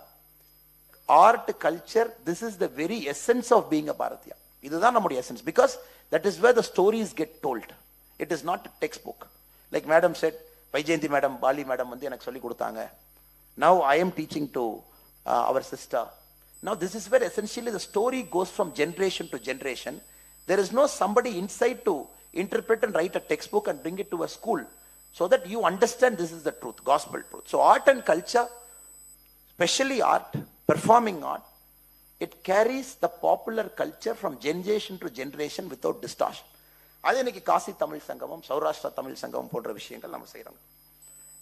Art, culture, this is the very essence of being a Bharatiya. இதுதான் நம்முடைய essence, because that is where the stories get told. It is not a textbook. Like Madam said, Vaijayanti Madam, Bali Madam வந்து எனக்கு சொல்லி கொடுத்தாங்க. Now I am teaching to our sister. Now this is where essentially the story goes from generation to generation. There is no somebody inside to interpret and write a textbook and bring it to a school so that you understand this is the truth, gospel truth. So art and culture, especially art, performing art, it carries the popular culture from generation to generation without distortion. அது இன்னைக்கு காசி தமிழ் சங்கமம், சௌராஷ்டிரா தமிழ் சங்கமம் போன்ற விஷயங்கள் நம்ம செய்யறோம்.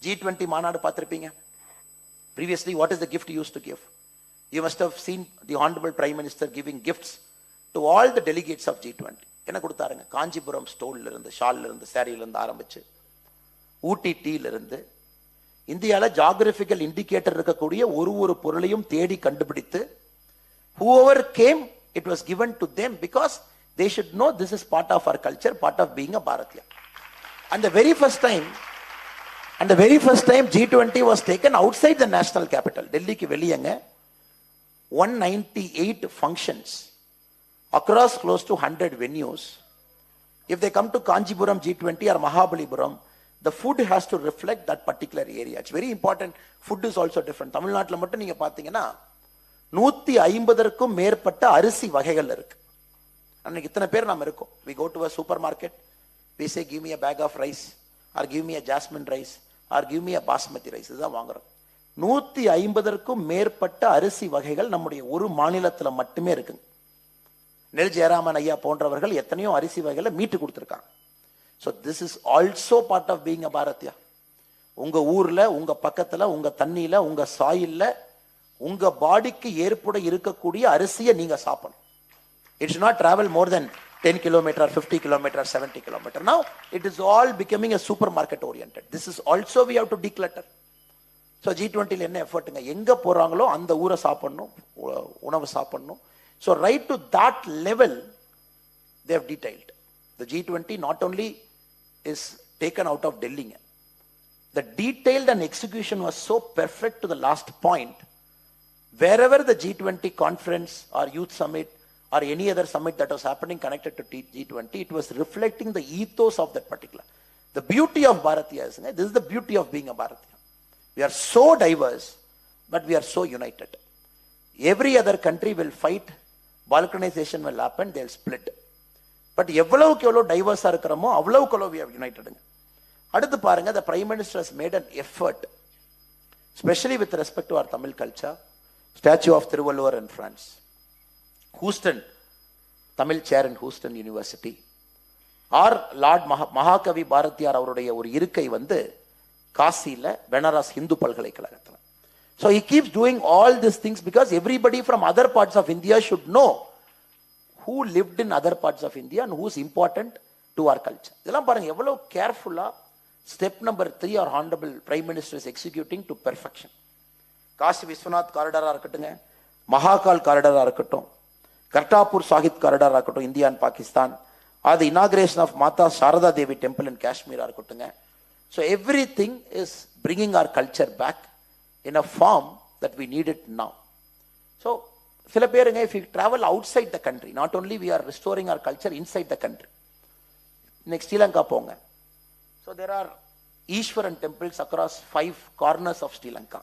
G20 மாநாடு பார்த்திருப்பீங்க. Previously, what is the gift you used to give? You must have seen the Honorable Prime Minister giving gifts to all the delegates of G20. என்ன கொடுத்தாருங்க? காஞ்சிபுரம் ஸ்டோல்ல இருந்து, ஷால்ல இருந்து, சாரியில இருந்து ஆரம்பிச்சு ஊட்டி டீல இருந்து இந்தியாவில் ஜியோகிராபிக்கல் இண்டிகேட்டர் இருக்கக்கூடிய ஒரு பொருளையும் தேடி கண்டுபிடித்து whoever came, it was given to them because they should know this is part of our culture, part of being a Bharatiya. And the very first time G20 was taken outside the national capital, Delhi ki veliyanga, 198 functions across close to 100 venues. If they come to Kanjipuram G20 or Mahabalipuram, the food has to reflect that particular area. It's very important. Food is also different. Tamil Nadu மட்டும் நீங்க பாத்தீங்கன்னா 150க்கும் மேற்பட்ட அரிசி வகைகள் இருக்கு. அன்னைக்கு இத்தனை பேர் நாம இருக்கோம். We go to a supermarket, we say give me a bag of rice or give me a jasmine rice or give me a basmati rice. இதுதான் வாங்குறோம். 150க்கும் மேற்பட்ட அரிசி வகைகள் நம்முடைய ஒரு மாநிலத்துல மட்டுமே இருக்கு. நெல் ஜெயராமன் ஐயா போன்றவர்கள் எத்தனையோ அரிசி வகைகளை மீட்டு கொடுத்திருக்காங்க. So this is also part of being a Bharatiya. உங்க ஊர்ல, உங்க பக்கத்துல, உங்க தண்ணியில, உங்க சாயில்ல, உங்க பாடிக்கு ஏற்பட இருக்கக்கூடிய அரிசியை நீங்க சாப்பிடணும். It should not travel more than 10 km, 50 km, 70 km. Now it is all becoming a supermarket oriented. This is also we have to declutter. So G20 என்ன எஃபர்ட்டுங்க, எங்க போறாங்களோ அந்த ஊரை சாப்பிடணும், உணவு சாப்பிடணும். So right to that level they have detailed. The G20 not only is taken out of Delhi, the detailed and execution was so perfect to the last point. Wherever the G20 conference or youth summit or any other summit that was happening connected to G20, it was reflecting the ethos of that particular. The beauty of Bharatiya is, this is the beauty of being a Bharatiya. We are so diverse, but we are so united. Every other country will fight, balkanization will happen, they'll split. But எவ்வளவுக்கு எவ்வளவு டைவர்ஸா இருக்கிறோமோ அவ்வளவுக்கு எவ்வளவு we are united. அடுத்து பாருங்க, the Prime Minister has made an effort, especially with respect to our Tamil culture. Statue of Thiruvalluvar in France, Houston, Tamil chair in Houston University, or Lord Mahakavi Bharathiyar அவருடைய ஒரு இருக்கை வந்து காசியில பெனாரஸ் இந்து பல்கலைக்கழகத்தில். So he keeps doing all these things because everybody from other parts of India should know who lived in other parts of India and who is important to our culture. இதெல்லாம் பாருங்க எவ்வளவு கேர்ஃபுல்லா step number 3 our honorable Prime Minister is executing to perfection. Kashi Vishwanath காரிடாரா இருக்கட்டுங்க, மகாகால் காரிடாரா இருக்கட்டும், கர்தாப்பூர் சாஹிப் காரிடாரா இருக்கட்டும், India and Pakistan, அது inauguration of Mata Saradha Devi temple in Kashmira இருக்கட்டுங்க. So everything is bringing our culture back in a form that we need it now. So சில பேருங்க, if you travel outside the country, not only we are restoring our culture inside the country. Next Sri Lanka போங்க. So there are Ishwaran temples across 5 corners of Sri Lanka.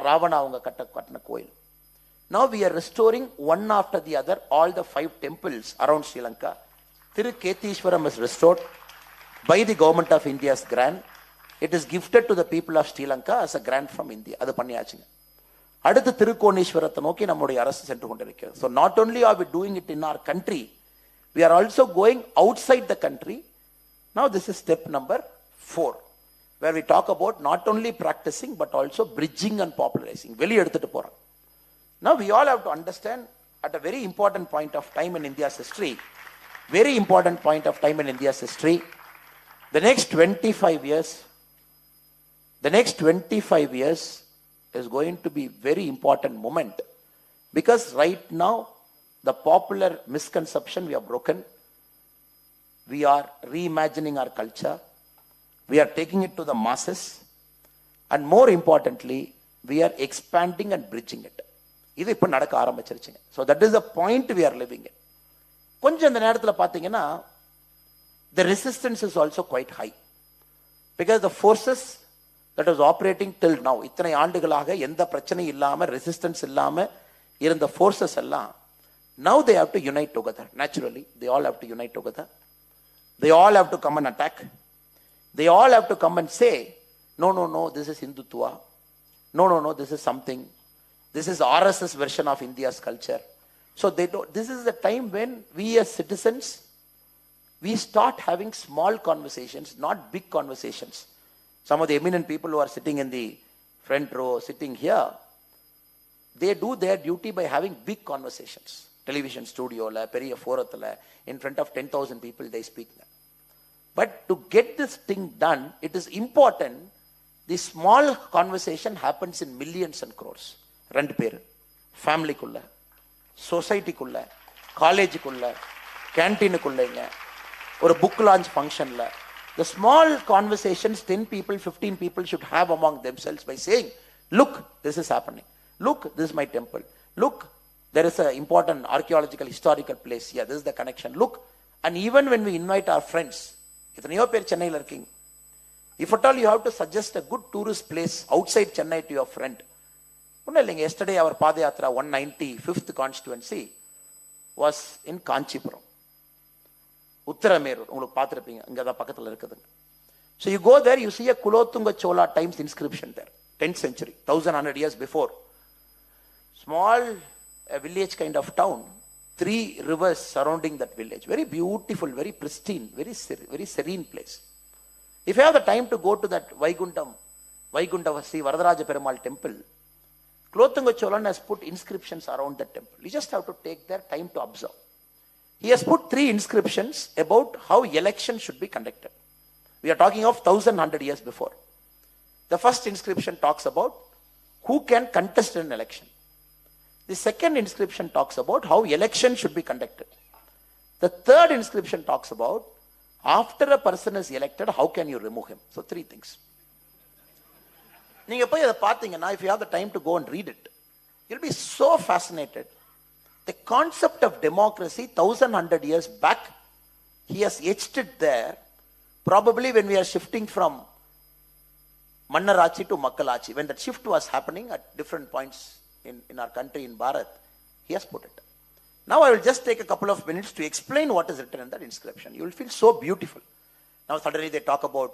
Ravana அவங்க கட்டின கோயில். Now we are restoring one after the other all the 5 temples around Sri Lanka. Tiruketishwaram is restored by the government of India's grant. It is gifted to the people of Sri Lanka as a grant from India. அது பண்ணியாச்சுங்க. அடுத்து திருக்கோணேஸ்வரத்தை நோக்கி நம்முடைய அரசு சென்று கொண்டிருக்கிறது. So not only are we doing it in our country, we are also going outside the country. Now this is step number 4, where we talk about not only practicing but also bridging and popularizing. வெளிய எடுத்துட்டு போறோம். Now we all have to understand at a very important point of time in India's history, very important point of time in India's history, the next 25 years is going to be very important moment, because right now the popular misconception we have broken. We are reimagining our culture, we are taking it to the masses, and more importantly we are expanding and bridging it. இது இப்ப நடக்க ஆரம்பிச்சிருச்சுங்க. So that is the point we are living in. கொஞ்சம் இந்த நேரத்தில் பார்த்தீங்கன்னா the resistance is also quite high, because the forces that was operating till now, இத்தனை ஆண்டுகளாக எந்த பிரச்சனையும் இல்லாம ரெசிஸ்டன்ஸ் இல்லாம இருந்த forces எல்லாம் now they have to unite together. Naturally they all have to unite together. They all have to come and attack. They all have to come and say no, this is Hindutva, no, this is something, this is RSS version of India's culture. So this is the time when we as citizens, we start having small conversations, not big conversations. Some of the eminent people who are sitting in the front row, sitting here, they do their duty by having big conversations. Television studio la, periya forathla, in front of 10,000 people they speak. But to get this thing done, it is important the small conversation happens in millions and crores. ரெண்டு பேர் ஃபேமிலிக்குள்ள, சொசைட்டிக்குள்ள, காலேஜுக்குள்ள, கேன்டீனுக்குள்ளங்க, ஒரு book launch ஃபங்க்ஷன்ல, the small conversations 10 people, 15 people should have among themselves by saying, look, this is happening, look, this is my temple, look, there is an important archaeological historical place here, this is the connection, look. And even when we invite our friends, எத்தனையோ பேர் சென்னையில் இருக்கீங்க, if at all you have to suggest a good tourist place outside Chennai to your friend, ஒன்றும் இல்லைங்க, yesterday our பாதயாத்ரா 195th constituency was in Kanchipuram, Uthiramerur, உங்களுக்கு பார்த்துருப்பீங்க, இங்கே தான் பக்கத்தில் இருக்குதுங்க. So you go there, you see a Kulothunga Chola times inscription there, 10th century, 1100 years before. Small village kind of town, 3 rivers surrounding that village, very beautiful, very pristine, very serene place. If you have the time to go to that Vaikuntavasi Varadaraja Perumal temple, Kulothunga Cholan has put inscriptions around that temple. You just have to take their time to observe. He has put 3 inscriptions about how elections should be conducted. We are talking of 1100 years before. The first inscription talks about who can contest an election. The second inscription talks about how elections should be conducted. The third inscription talks about after a person is elected, how can you remove him? So 3 things. நீங்க போய் அதை பார்த்தீங்கன்னா, if you have the time to go and read it, you'll be so fascinated. The concept of democracy 1100 years back, he has etched it there. Probably when we are shifting from Mannarachi to Makkalachi. When that shift was happening at different points in our country, in Bharat, he has put it. Now I will just take a couple of minutes to explain what is written in that inscription. You will feel so beautiful. Now suddenly they talk about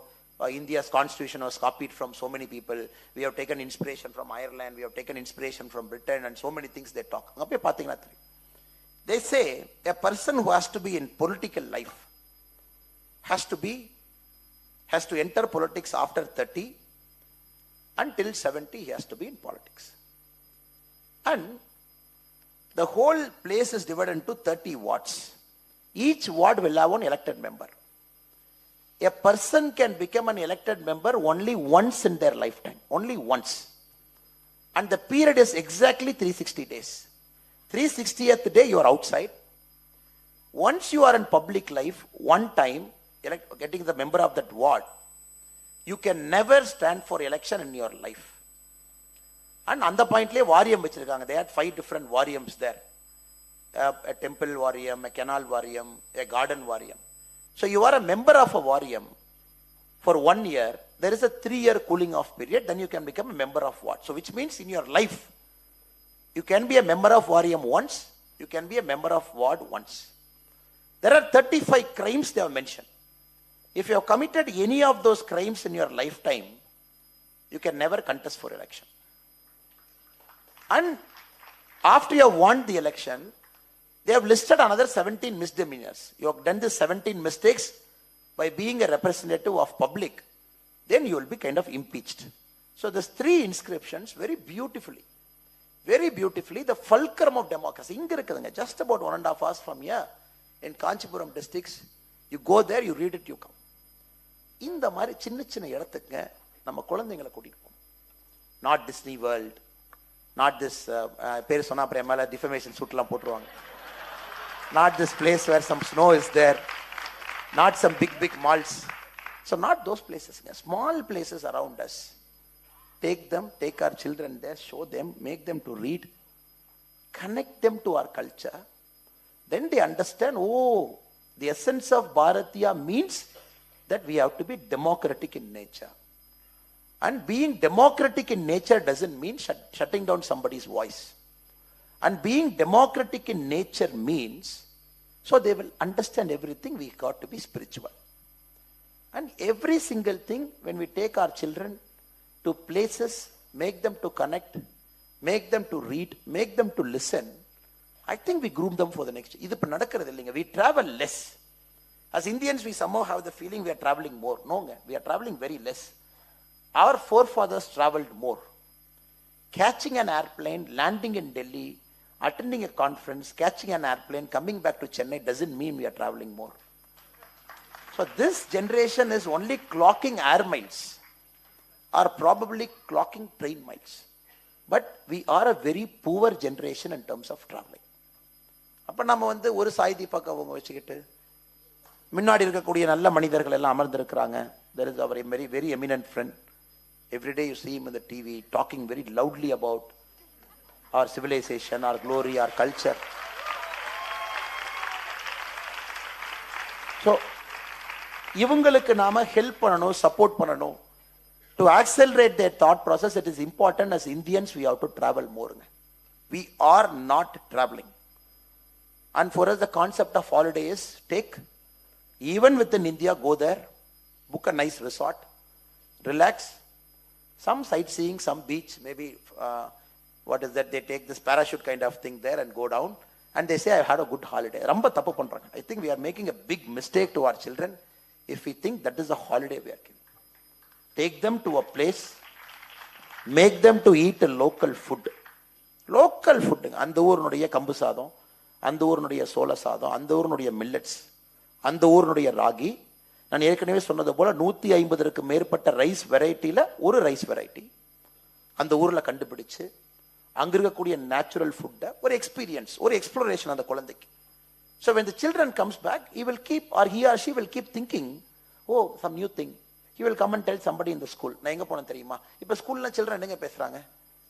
India's constitution was copied from so many people. We have taken inspiration from Ireland. We have taken inspiration from Britain, and so many things they talk. They say a person who has to be in political life has to enter politics after 30. Until 70, he has to be in politics. And the whole place is divided into 30 wards. Each ward will have one elected member. A person can become an elected member only once in their lifetime. Only once. And the period is exactly 360 days. 360th day you are outside. Once you are in public life, one time, getting the member of that ward, you can never stand for election in your life. And on the point, they had 5 different variums there. A temple varium, a canal varium, a garden varium. So you are a member of a varium for 1 year. There is a 3-year cooling off period. Then you can become a member of what? So which means in your life, you can be a member of varium once. You can be a member of ward once. There are 35 crimes they have mentioned. If you have committed any of those crimes in your lifetime, you can never contest for election. And after you have won the election, they have listed another 17 misdemeanors. You have done these 17 mistakes by being a representative of public. Then you will be kind of impeached. So there's 3 inscriptions very beautifully, the fulcrum of democracy. Just about 1.5 hours from here in Kanchipuram districts, you go there, you read it, you come. இந்த மாதிரி சின்ன சின்ன இடத்துக்கு நம்ம குழந்தைகளை கூட்டிட்டு போகணும். Not Disney World, not this பேர் சொன்னா அப்புறம் மேலே டிஃபமேஷன் சூட்லாம் போட்டுருவாங்க. Not this place where some snow is there, not some big malls. So not those பிளேசஸ்ங்க, small places around us. Take them, take our children there, show them, make them to read, connect them to our culture. Then they understand, oh, the essence of Bharatiya means that we have to be democratic in nature. And being democratic in nature doesn't mean shutting down somebody's voice. And being democratic in nature means, so they will understand everything, we got to be spiritual. And every single thing, when we take our children to places, make them to connect, make them to read, make them to listen, I think we groom them for the next. We travel less. As Indians, we somehow have the feeling we are traveling more. No, we are traveling very less. Our forefathers traveled more. Catching an airplane, landing in Delhi, attending a conference, catching an airplane, coming back to Chennai doesn't mean we are traveling more. So this generation is only clocking air miles, or probably clocking train miles. But we are a very poor generation in terms of traveling. அப்போ நம்ம ஒரு சாய் தீபக் அவங்க வச்சுக்கிட்டு முன்னாடி இருக்கக்கூடிய நல்ல மனிதர்கள் எல்லாம் அமர்ந்திருக்கிறாங்க. There is our very, very eminent friend. Every day you see him in the TV talking very loudly about our civilization, our glory, our culture. So இவங்களுக்கு நாம ஹெல்ப் பண்ணணும், சப்போர்ட் பண்ணணும். To accelerate their thought process, it is important as Indians we have to travel more. We are not traveling. And for us the concept of holiday is take, even within India, go there, book a nice resort, relax, some sightseeing, some beach, maybe what is that, they take this parachute kind of thing there and go down and they say I had a good holiday. Ramba tappu pandranga. I think we are making a big mistake to our children if we think that is a holiday we are giving. Take them to a place, make them to eat a local food. Local food. அந்த ஊருடைய கம்பு சாதம், அந்த ஊருடைய சோள சாதம், அந்த ஊருடைய மில்லட்ஸ், அந்த ஊருடைய ராகி. நான் ஏற்கனவே சொன்னது போல 150க்கு மேற்பட்ட ரைஸ் வெரைட்டியில் ஒரு ரைஸ் வெரைட்டி அந்த ஊரில் கண்டுபிடிச்சு அங்கே இருக்கக்கூடிய நேச்சுரல் ஃபுட்டை ஒரு எக்ஸ்பீரியன்ஸ், ஒரு எக்ஸ்ப்ளோரேஷன் அந்த குழந்தைக்கு. So when the children comes back, he will keep, or he or she will keep thinking, oh, some new thing. He will come and tell somebody in the school, நான் எங்கே போனேன் தெரியுமா? இப்போ ஸ்கூலில் children என்னங்க பேசுகிறாங்க?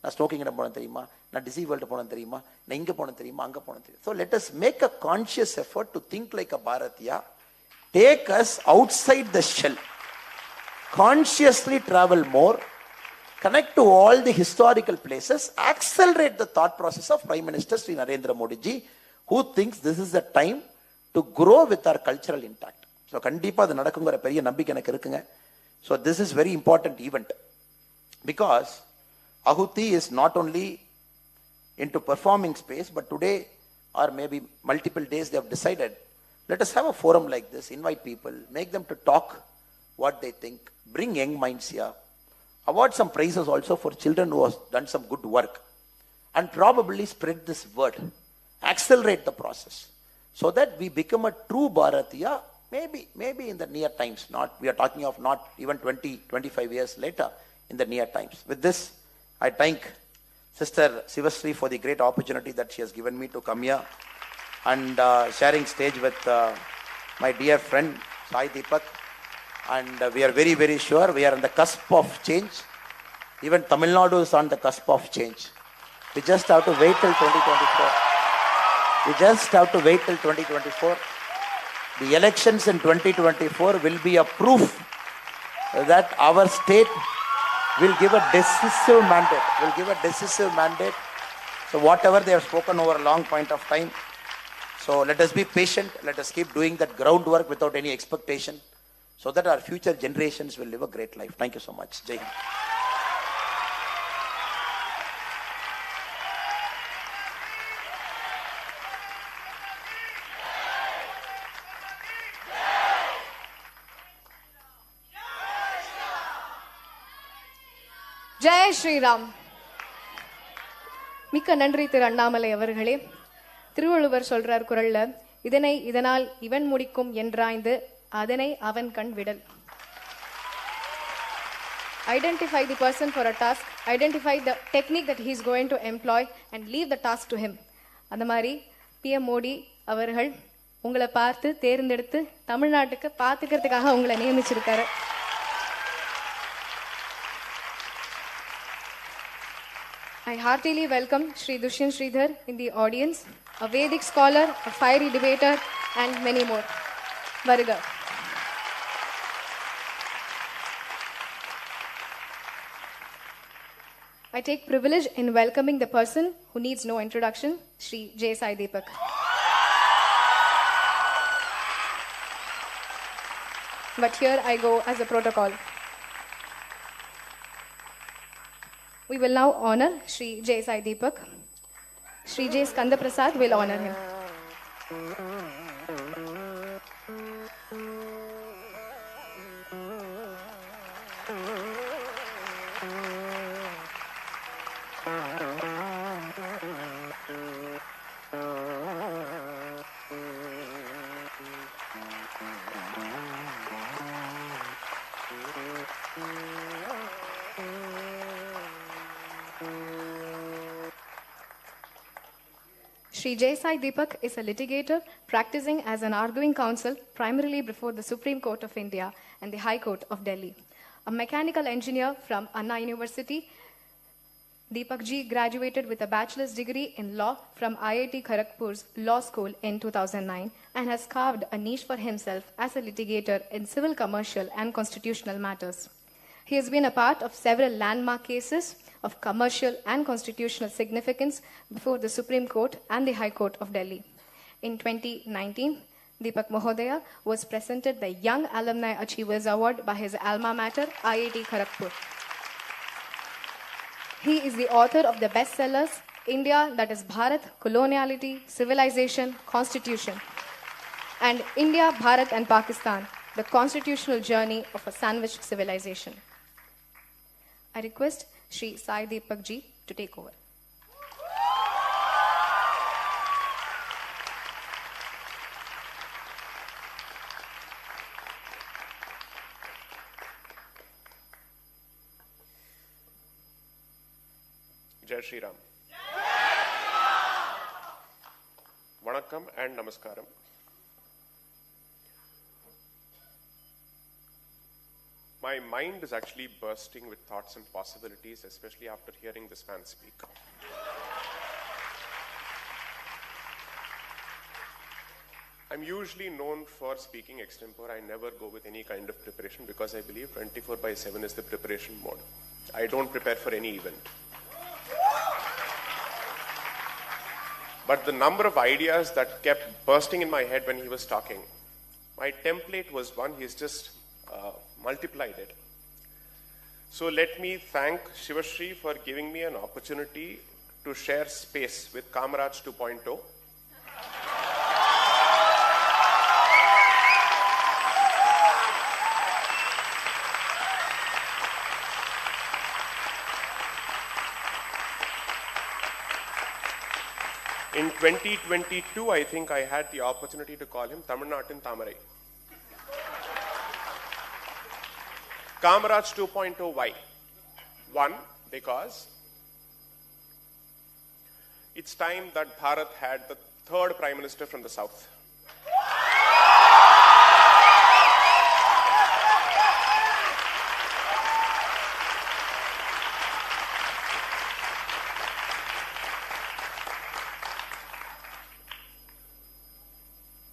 நான் ஸ்மோக்கிங் இடம் போனேன் தெரியுமா? நான் டிசி வேர்ல்டு போனேன் தெரியுமா? நான் இங்கே போனேன் தெரியுமா? அங்கே போனேன் தெரியுமா? So let us make a conscious effort to think like a Bharatiya. Take us outside the shell. Consciously travel more. connect to all the historical places, accelerate the thought process of Prime Minister Sri Narendra Modi ji, who thinks this is the time to grow with our cultural intact. So kandipa adu nadakungura periya nambikku enakku irukkuங்க. So this is very important event because Ahuti is not only into performing space, but today or maybe multiple days they have decided, let us have a forum like this, invite people, make them to talk what they think, bring young minds here, award some prizes also for children who have done some good work, and probably spread this word, accelerate the process, so that we become a true Bharatiya, maybe in the near times, not, we are talking of not even 20-25 years later, in the near times. With this, I thank Sister Sivasri for the great opportunity that she has given me to come here and sharing stage with my dear friend Sai Deepak. And we are very, very sure we are on the cusp of change. Even Tamil Nadu is on the cusp of change. We just have to wait till 2024. We just have to wait till 2024. The elections in 2024 will be a proof that our state will give a decisive mandate. So whatever they have spoken over a long point of time. So let us be patient. Let us keep doing that groundwork without any expectation, so that our future generations will live a great life. Thank you so much. Jai Hind. ஜெய் ஸ்ரீராம். மிக்க நன்றி திரு அண்ணாமலை அவர்களே. திருவள்ளுவர் சொல்றார் குறள்ல, இதனால் இவன் முடிக்கும் என்றாய்ந்து அதனை அவன் கண் விடல். Identify the person for a task, identify the technique that he is going to employ and leave the task to him. அந்த மாதிரி PM மோடி அவர்கள் உங்களை பார்த்து தேர்ந்தெடுத்து தமிழ்நாட்டுக்கு பார்த்துக்கிறதுக்காக உங்களை நியமிச்சிருக்காரு. I heartily welcome Shri Dushyant Sridhar in the audience, a Vedic scholar, a fiery debater, and many more. Varga. I take privilege in welcoming the person who needs no introduction, Shri J. Sai Deepak. But here I go as a protocol. We will now honor Shri J. Sai Deepak. Shri J. Skanda Prasad will honor him. Shri J. Sai Deepak is a litigator practicing as an arguing counsel primarily before the Supreme Court of India and the High Court of Delhi. A mechanical engineer from Anna University, Deepak ji graduated with a bachelor's degree in law from IIT Kharagpur's Law School in 2009 and has carved a niche for himself as a litigator in civil, commercial, and constitutional matters. He has been a part of several landmark cases of commercial and constitutional significance before the Supreme Court and the High Court of Delhi. In 2019, Deepak Mahodaya was presented the Young Alumni Achievers Award by his alma mater, IIT Kharagpur. He is the author of the bestsellers, India, that is Bharat, Coloniality, Civilization, Constitution, and India, Bharat and Pakistan, the constitutional journey of a sandwiched civilization. I request Shri Sai Deepak ji to take over. Jai Shri Ram. Vanakkam and Namaskaram. My mind is actually bursting with thoughts and possibilities, especially after hearing this man speak. I'm usually known for speaking extempore. I never go with any kind of preparation because I believe 24/7 is the preparation mode. I don't prepare for any event. But the number of ideas that kept bursting in my head when he was talking, my template was one, he's just multiplied it. So let me thank Shivashri for giving me an opportunity to share space with Kamaraj 2.0. In 2022, I think I had the opportunity to call him Tamil Nadu Tamarai. Kamaraj 2.0, why? One, because it's time that Bharat had the third Prime Minister from the South.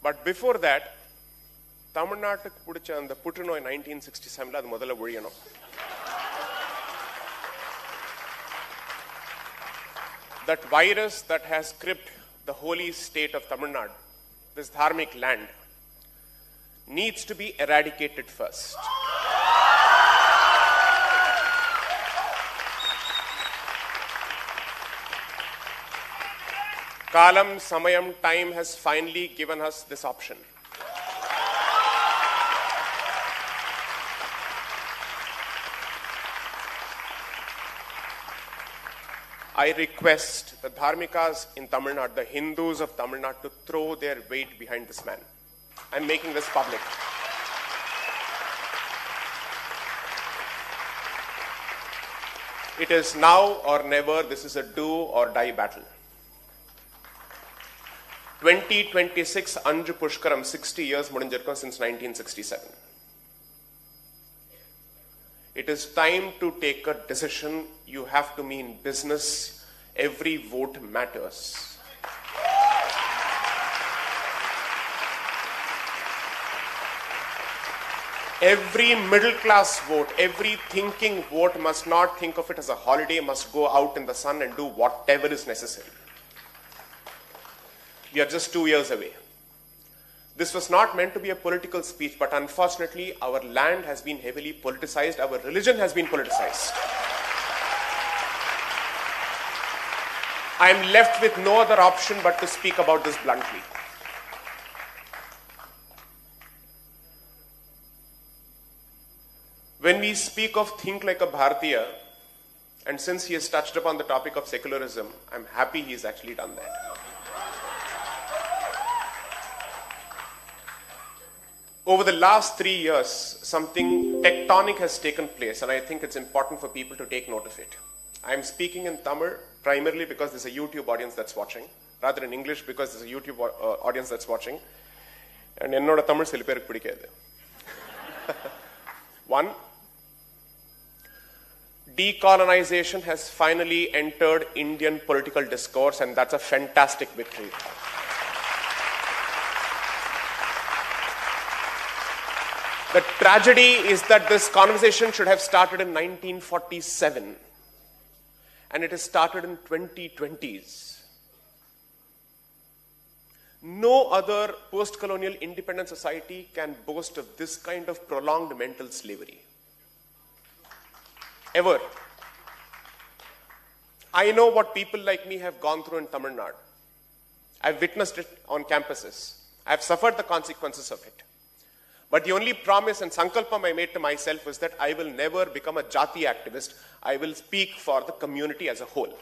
But before that, Tamil Nadu pudicha and the Putrino in 1967, அது முதல்ல ஒழியணும். That virus that has gripped the holy state of Tamil Nadu, this dharmic land, needs to be eradicated first. Kalam, Samayam, time has finally given us this option. I request the Dharmikas in Tamil Nadu, the Hindus of Tamil Nadu, to throw their weight behind this man. I'm making this public. It is now or never. This is a do or die battle. 2026 Anju Pushkaram, 60 years mudinjirukkom since 1967. It is time to take a decision. You have to mean business. Every vote matters. Every middle class vote, every thinking vote must not think of it as a holiday, must go out in the sun and do whatever is necessary. We are just 2 years away. This was not meant to be a political speech, but unfortunately, our land has been heavily politicized. Our religion has been politicized. I am left with no other option but to speak about this bluntly. When we speak of think like a Bharatiya, and since he has touched upon the topic of secularism, I'm happy he's actually done that. Over the last 3 years, something tectonic has taken place, and I think it's important for people to take note of it. I'm speaking in Tamil primarily because there's a YouTube audience that's watching, rather in English because there's a YouTube audience that's watching. And ennoda Tamil sila perukku pidikadhu. One, decolonization has finally entered Indian political discourse, and that's a fantastic victory. The tragedy is that this conversation should have started in 1947, and it has started in 2020s. No other post-colonial independent society can boast of this kind of prolonged mental slavery. Ever. I know what people like me have gone through in Tamil Nadu. I've witnessed it on campuses. I've suffered the consequences of it. But the only promise and sankalpam I made to myself was that I will never become a jati activist. I will speak for the community as a whole.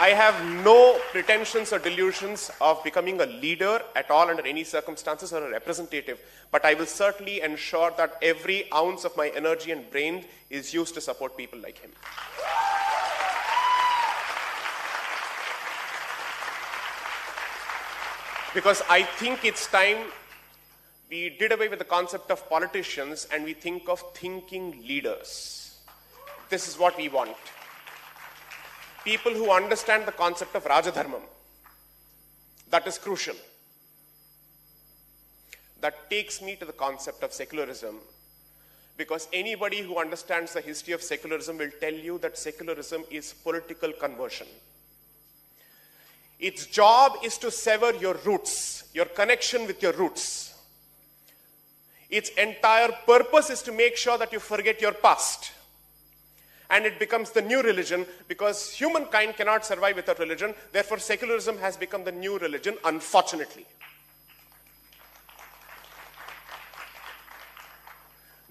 I have no pretensions or delusions of becoming a leader at all under any circumstances or a representative, but I will certainly ensure that every ounce of my energy and brain is used to support people like him. Because I think it's time we did away with the concept of politicians and we think of thinking leaders. This is what we want. People who understand the concept of Rajadharmam. That is crucial. that takes me to the concept of secularism. Because anybody who understands the history of secularism will tell you that secularism is political conversion. Its job is to sever your roots, your connection with your roots. Its entire purpose is to make sure that you forget your past. And it becomes the new religion because humankind cannot survive without religion. Therefore, secularism has become the new religion, unfortunately.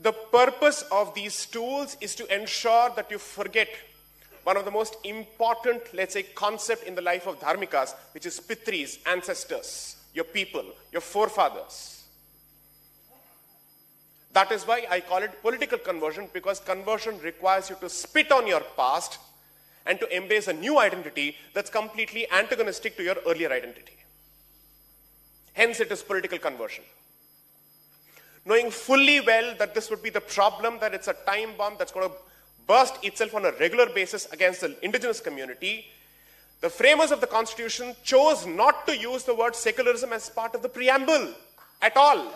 The purpose of these tools is to ensure that you forget one of the most important, let's say, concept in the life of dharmikas, which is pitris, ancestors, your people, your forefathers. That is why I call it political conversion, because conversion requires you to spit on your past and to embrace a new identity that's completely antagonistic to your earlier identity. Hence, it is political conversion. Knowing fully well that this would be the problem, that it's a time bomb that's going to burst itself on a regular basis against the indigenous community, the framers of the Constitution chose not to use the word secularism as part of the preamble at all.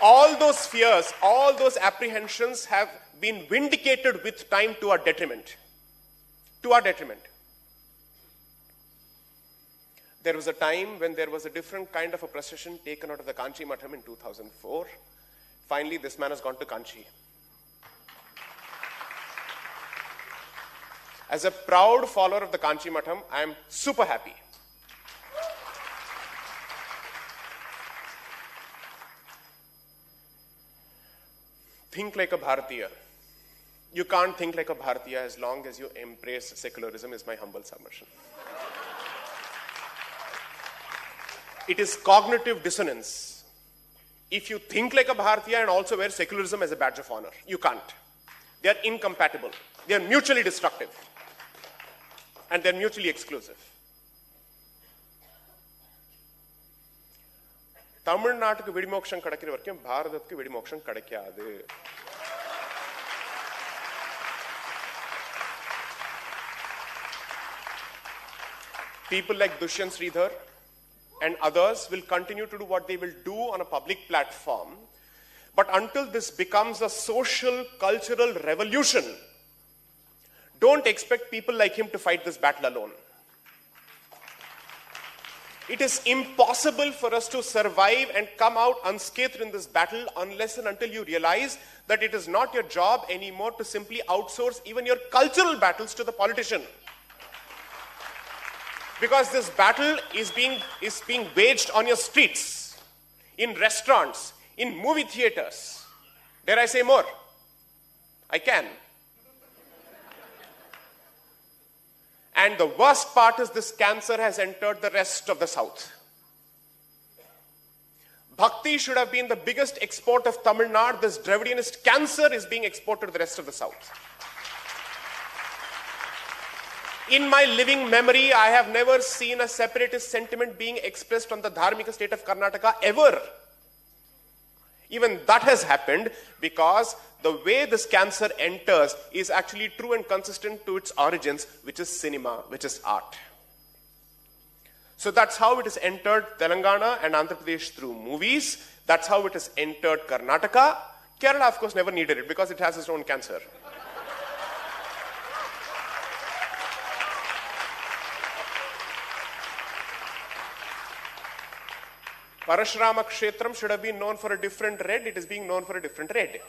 All those fears, all those apprehensions have been vindicated with time to our detriment. To our detriment. There was a time when there was a different kind of a procession taken out of the Kanchi Matham in 2004. Finally, this man has gone to Kanchi. As a proud follower of the Kanchi Matham, I am super happy. Think like a Bharatiya. You can't think like a Bharatiya as long as you embrace secularism, is my humble submission. It is cognitive dissonance. If you think like a Bharatiya and also wear secularism as a badge of honor, you can't. They are incompatible. They are mutually destructive. And they are mutually exclusive. தமிழ்நாட்டுக்கு விடிமோட்சம் கிடைக்கிற வரைக்கும் பாரதத்துக்கு விடிமோட்சம் கிடைக்காது. People like Dushyant Sridhar and others will continue to do what they will do on a public platform. But until this becomes a social, cultural revolution, don't expect people like him to fight this battle alone. It is impossible for us to survive and come out unscathed in this battle unless and until you realize that it is not your job anymore to simply outsource even your cultural battles to the politician. Because this battle is being waged on your streets, in restaurants, in movie theaters. Dare I say more? I can. And the worst part is this cancer has entered the rest of the South. Bhakti should have been the biggest export of Tamil Nadu. This Dravidianist cancer is being exported to the rest of the South. In my living memory, I have never seen a separatist sentiment being expressed on the Dharmika state of Karnataka ever. Even that has happened because the way this cancer enters is actually true and consistent to its origins, which is cinema, which is art. So that's how it has entered Telangana and Andhra Pradesh through movies. That's how it has entered Karnataka. Kerala, of course, never needed it because it has its own cancer. Parashurama Kshetram should have been known for a different red. It is being known for a different red.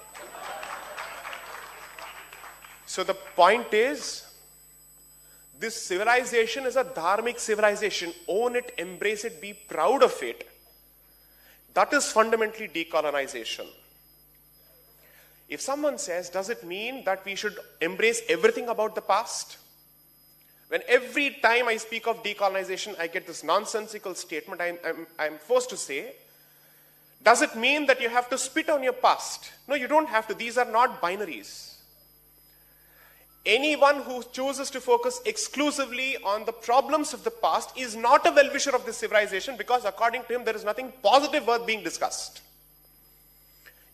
So the point is, this civilization is a dharmic civilization. Own it, embrace it, be proud of it. That is fundamentally decolonization. If someone says, does it mean that we should embrace everything about the past? When every time I speak of decolonization, I get this nonsensical statement, I'm forced to say, does it mean that you have to spit on your past? No, you don't have to. These are not binaries. Anyone who chooses to focus exclusively on the problems of the past is not a well-wisher of this civilization because according to him, there is nothing positive worth being discussed.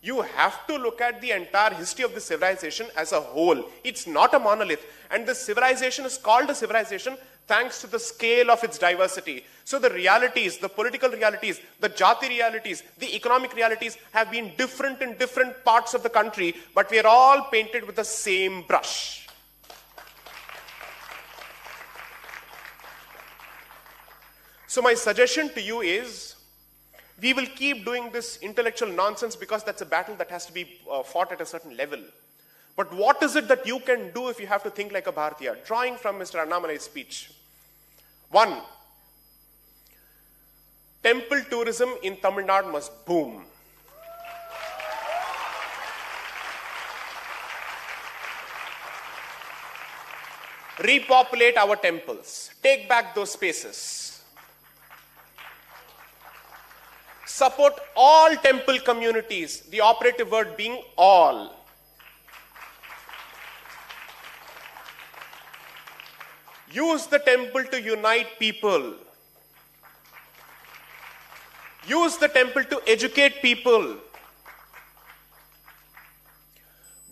You have to look at the entire history of this civilization as a whole. It's not a monolith. And this civilization is called a civilization thanks to the scale of its diversity. So the realities, the political realities, the jati realities, the economic realities have been different in different parts of the country, but we are all painted with the same brush. So my suggestion to you is, we will keep doing this intellectual nonsense because that's a battle that has to be fought at a certain level. But what is it that you can do if you have to think like a Bharatiya? Drawing from Mr. Annamalai's speech. 1. Temple tourism in Tamil Nadu must boom. Repopulate our temples. Take back those spaces. Support all temple communities. The operative word being all. Use the temple to unite people. Use the temple to educate people.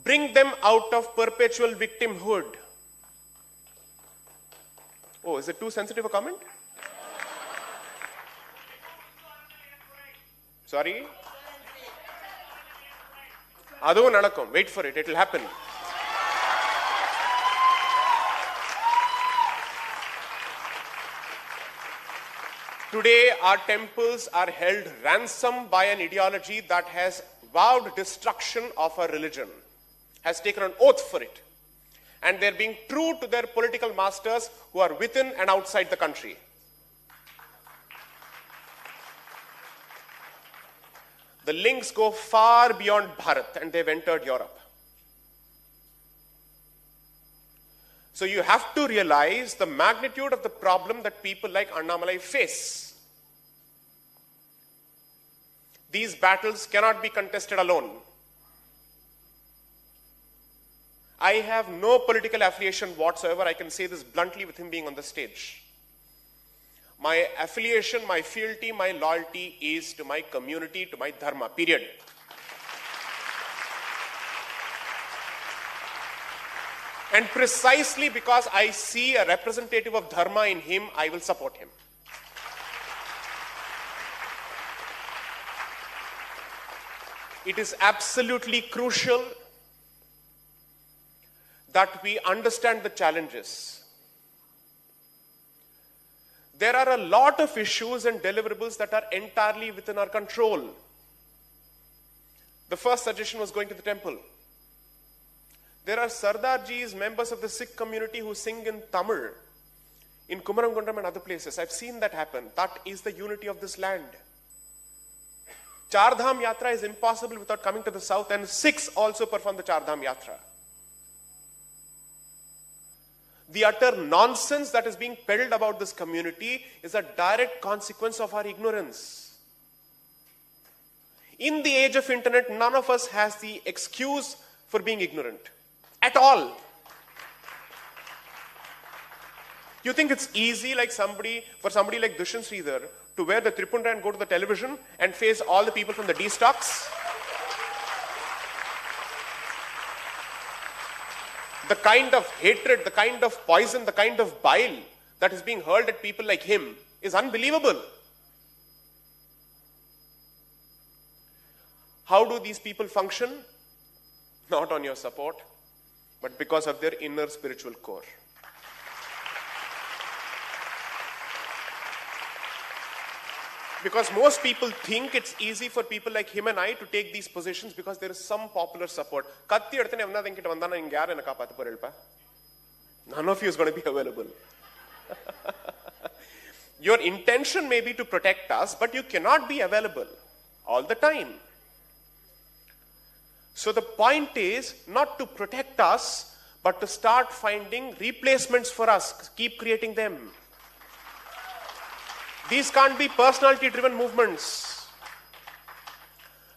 Bring them out of perpetual victimhood. Oh, is it too sensitive a comment? Sorry? Adhu nadakum. Wait for it. It will happen. Today, our temples are held ransom by an ideology that has vowed destruction of our religion, has taken an oath for it. And they're being true to their political masters who are within and outside the country. The links go far beyond Bharat, and they've entered Europe. So you have to realize the magnitude of the problem that people like Annamalai face. These battles cannot be contested alone. I have no political affiliation whatsoever. I can say this bluntly with him being on the stage. My affiliation, my fealty, my loyalty is to my community, to my dharma, period. And precisely because I see a representative of dharma in him, I will support him. It is absolutely crucial that we understand the challenges. There are a lot of issues and deliverables that are entirely within our control. The first suggestion was going to the temple. There are Sardarjis, members of the Sikh community who sing in Tamil, in Kumarangundam and other places. I've seen that happen. That is the unity of this land. Char Dham Yatra is impossible without coming to the south, and Sikhs also perform the Char Dham Yatra. The utter nonsense that is being peddled about this community is a direct consequence of our ignorance. In the age of internet, none of us has the excuse for being ignorant. At all. You think it's easy for somebody like Dushan Sridhar to wear the Tripunda and go to the television and face all the people from the D stocks? The kind of hatred, the kind of poison, the kind of bile that is being hurled at people like him is unbelievable. How do these people function? Not on your support, but because of their inner spiritual core. Because most people think it's easy for people like him and I to take these positions because there is some popular support. None of you is going to be available. Your intention may be to protect us, but you cannot be available all the time. So the point is not to protect us, but to start finding replacements for us. Keep creating them. These can't be personality-driven movements.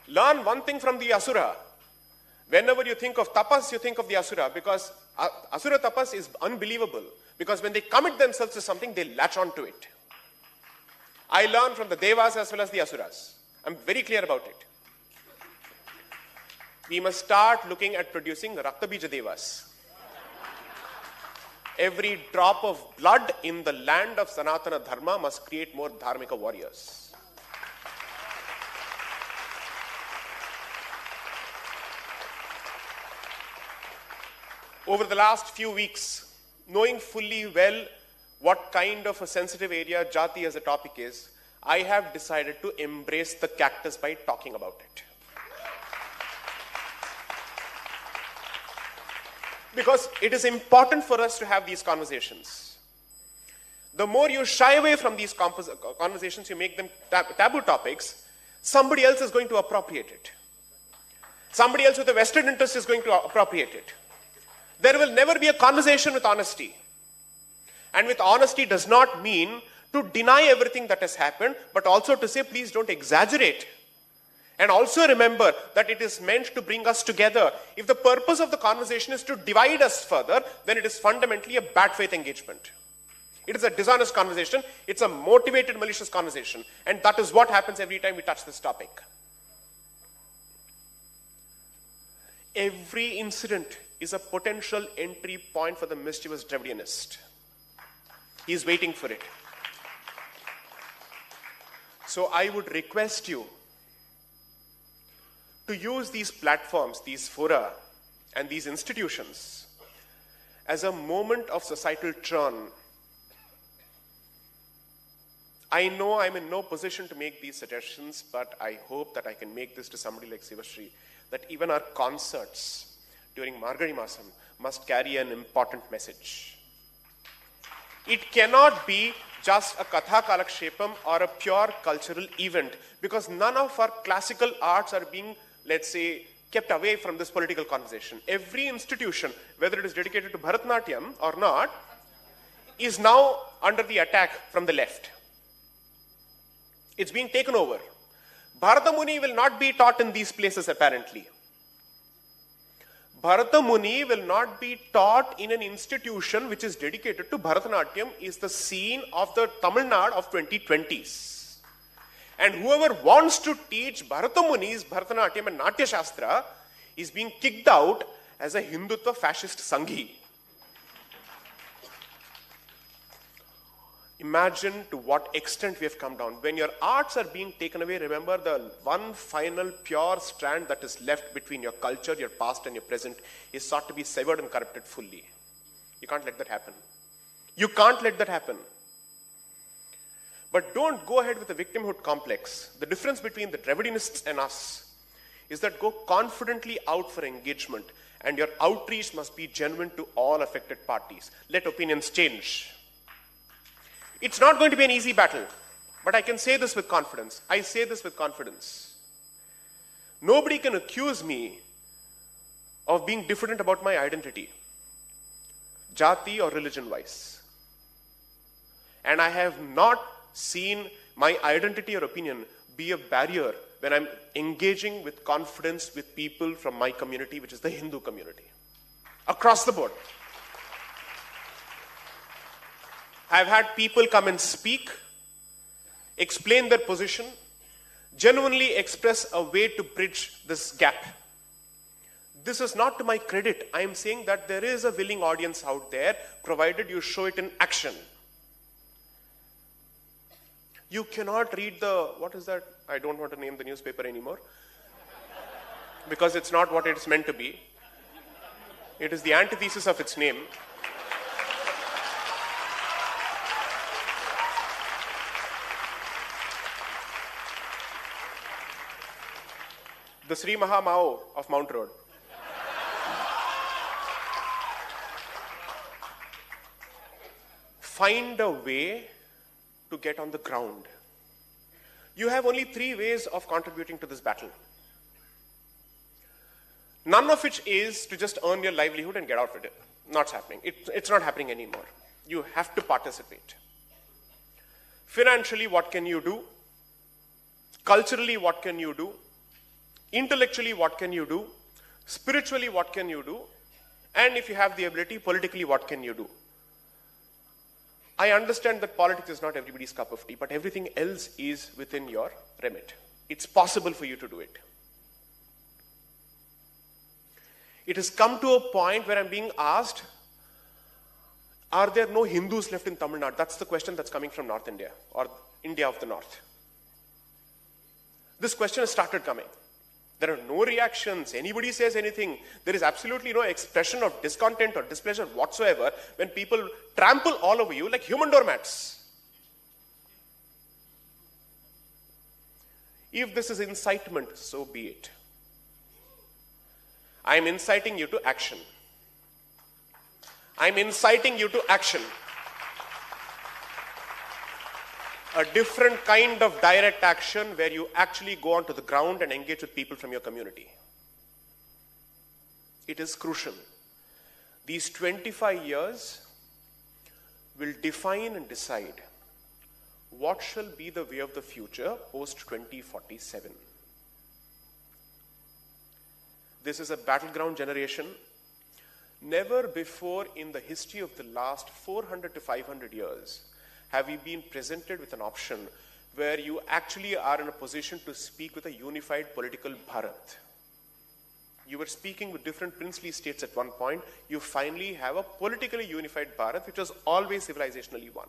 Learn one thing from the Asura. Whenever you think of tapas, you think of the Asura, because Asura tapas is unbelievable. Because when they commit themselves to something, they latch on to it. I learn from the Devas as well as the Asuras. I'm very clear about it. We must start looking at producing Raktabija Devas. Every drop of blood in the land of Sanatana Dharma must create more Dharmika warriors. Over the last few weeks, knowing fully well what kind of a sensitive area Jati as a topic is, I have decided to embrace the cactus by talking about it. Because it is important for us to have these conversations. The more you shy away from these conversations, you make them taboo topics, somebody else is going to appropriate it. Somebody else with a vested interest is going to appropriate it. There will never be a conversation with honesty. And with honesty does not mean to deny everything that has happened, but also to say, please don't exaggerate. And also remember that it is meant to bring us together. If the purpose of the conversation is to divide us further, then it is fundamentally a bad faith engagement. It is a dishonest conversation. It's a motivated, malicious conversation. And that is what happens every time we touch this topic. Every incident is a potential entry point for the mischievous Dravidianist. He is waiting for it. So I would request you to use these platforms, these fora, and these institutions as a moment of societal churn. I know I'm in no position to make these suggestions, but I hope that I can make this to somebody like Sivashree, that even our concerts during Margari Masam must carry an important message. It cannot be just a Katha Kalakshepam or a pure cultural event, because none of our classical arts are being, let's say, kept away from this political conversation. Every institution, whether it is dedicated to Bharatanatyam or not, is now under the attack from the left. It's being taken over. Bharata Muni will not be taught in these places, apparently. Bharata Muni will not be taught in an institution which is dedicated to Bharatanatyam, is the scene of the Tamil Nadu of 2020s. And whoever wants to teach Bharata Muni's Bharatanatyam and Natya Shastra is being kicked out as a Hindutva fascist Sanghi. Imagine to what extent we have come down. When your arts are being taken away, remember the one final pure strand that is left between your culture, your past and your present is sought to be severed and corrupted fully. You can't let that happen. You can't let that happen. But don't go ahead with the victimhood complex. The difference between the Dravidianists and us is that go confidently out for engagement, and your outreach must be genuine to all affected parties. Let opinions change. It's not going to be an easy battle, but I can say this with confidence. I say this with confidence. Nobody can accuse me of being different about my identity, jati or religion-wise. And I have not seen my identity or opinion be a barrier when I'm engaging with confidence with people from my community, which is the Hindu community, across the board. I've had people come and speak, explain their position, genuinely express a way to bridge this gap. This is not to my credit. I am saying that there is a willing audience out there, provided you show it in action. You cannot read the, what is that? I don't want to name the newspaper anymore, because it's not what it's meant to be. It is the antithesis of its name. The Sri Maha Mao of Mount Road. Find a way to get on the ground. You have only 3 ways of contributing to this battle. None of which is to just earn your livelihood and get out with it. Not happening. It's not happening anymore. You have to participate. Financially, what can you do? Culturally, what can you do? Intellectually, what can you do? Spiritually, what can you do? And if you have the ability, politically, what can you do? I understand that politics is not everybody's cup of tea, but everything else is within your remit. It's possible for you to do it. It has come to a point where I'm being asked, Are there no Hindus left in Tamil Nadu? That's the question that's coming from North India or India of the North. This question has started coming. There are no reactions. Anybody says anything. There is absolutely no expression of discontent or displeasure whatsoever when people trample all over you like human doormats. If this is incitement, so be it. I am inciting you to action. I am inciting you to action. A different kind of direct action where you actually go onto the ground and engage with people from your community. It is crucial. These 25 years will define and decide what shall be the way of the future post 2047. This is a battleground generation. Never before in the history of the last 400 to 500 years have we been presented with an option where you actually are in a position to speak with a unified political Bharat. You were speaking with different princely states at one point. You finally have a politically unified Bharat, which was always civilizationally one.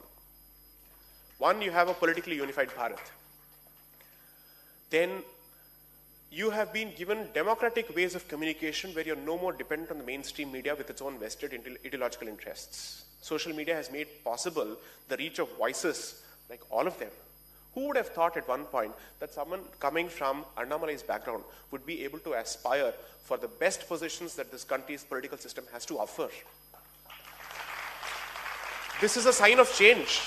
One, you have a politically unified Bharat. Then you have been given democratic ways of communication where you're no more dependent on the mainstream media with its own vested ideological interests. Social media has made possible the reach of voices like all of them. Who would have thought at one point that someone coming from Annamalai's background would be able to aspire for the best positions that this country's political system has to offer? This is a sign of change.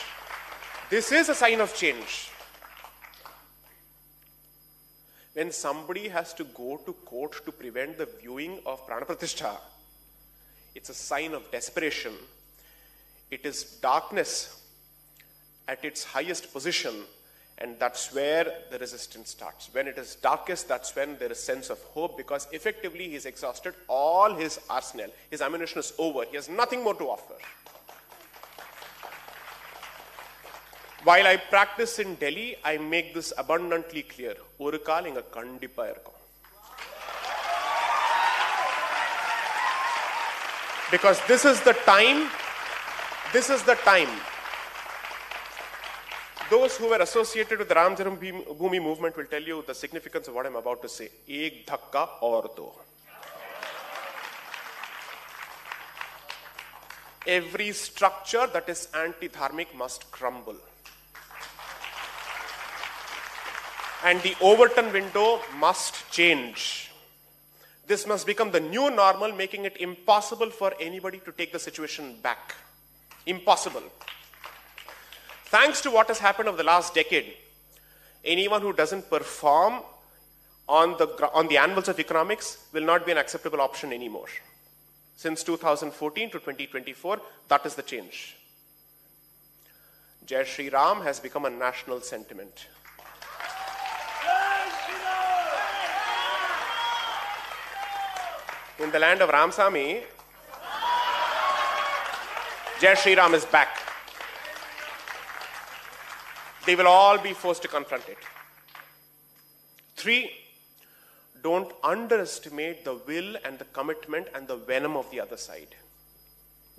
This is a sign of change. When somebody has to go to court to prevent the viewing of Prana Pratishtha, it's a sign of desperation. It is darkness at its highest position, and that's where the resistance starts. When it is darkest, that's when there is sense of hope, because effectively he's exhausted all his arsenal. His ammunition is over. He has nothing more to offer. While I practice in Delhi, I make this abundantly clear. Oru kaal inga kandipa irukum. Because this is the time. Those who were associated with the Ram Jaram Bhoomi movement will tell you the significance of what I'm about to say. Ek dhakka aur do. Every structure that is anti-dharmic must crumble. And the Overton window must change. This must become the new normal, making it impossible for anybody to take the situation back. Impossible. Thanks to what has happened over the last decade, anyone who doesn't perform on the anvils of economics will not be an acceptable option anymore. Since 2014 to 2024, that is the change. Jai Shri Ram has become a national sentiment. In the land of Ramsamy, Jai Shri Ram is back. They will all be forced to confront it. 3, don't underestimate the will and the commitment and the venom of the other side.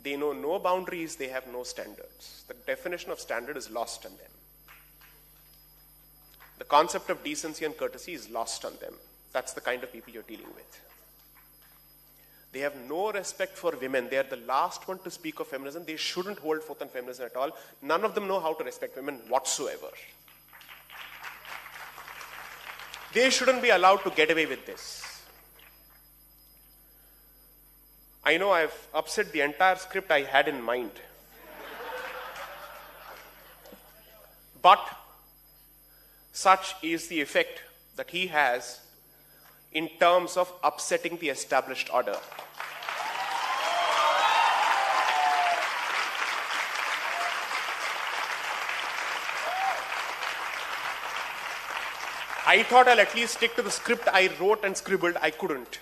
They know no boundaries, they have no standards. The definition of standard is lost on them. The concept of decency and courtesy is lost on them. That's the kind of people you're dealing with. They have no respect for women. They are the last one to speak of feminism. They shouldn't hold forth on feminism at all. None of them know how to respect women whatsoever. They shouldn't be allowed to get away with this. I know I've upset the entire script I had in mind. But such is the effect that he has in terms of upsetting the established order. I thought I'll at least stick to the script I wrote and scribbled. I couldn't.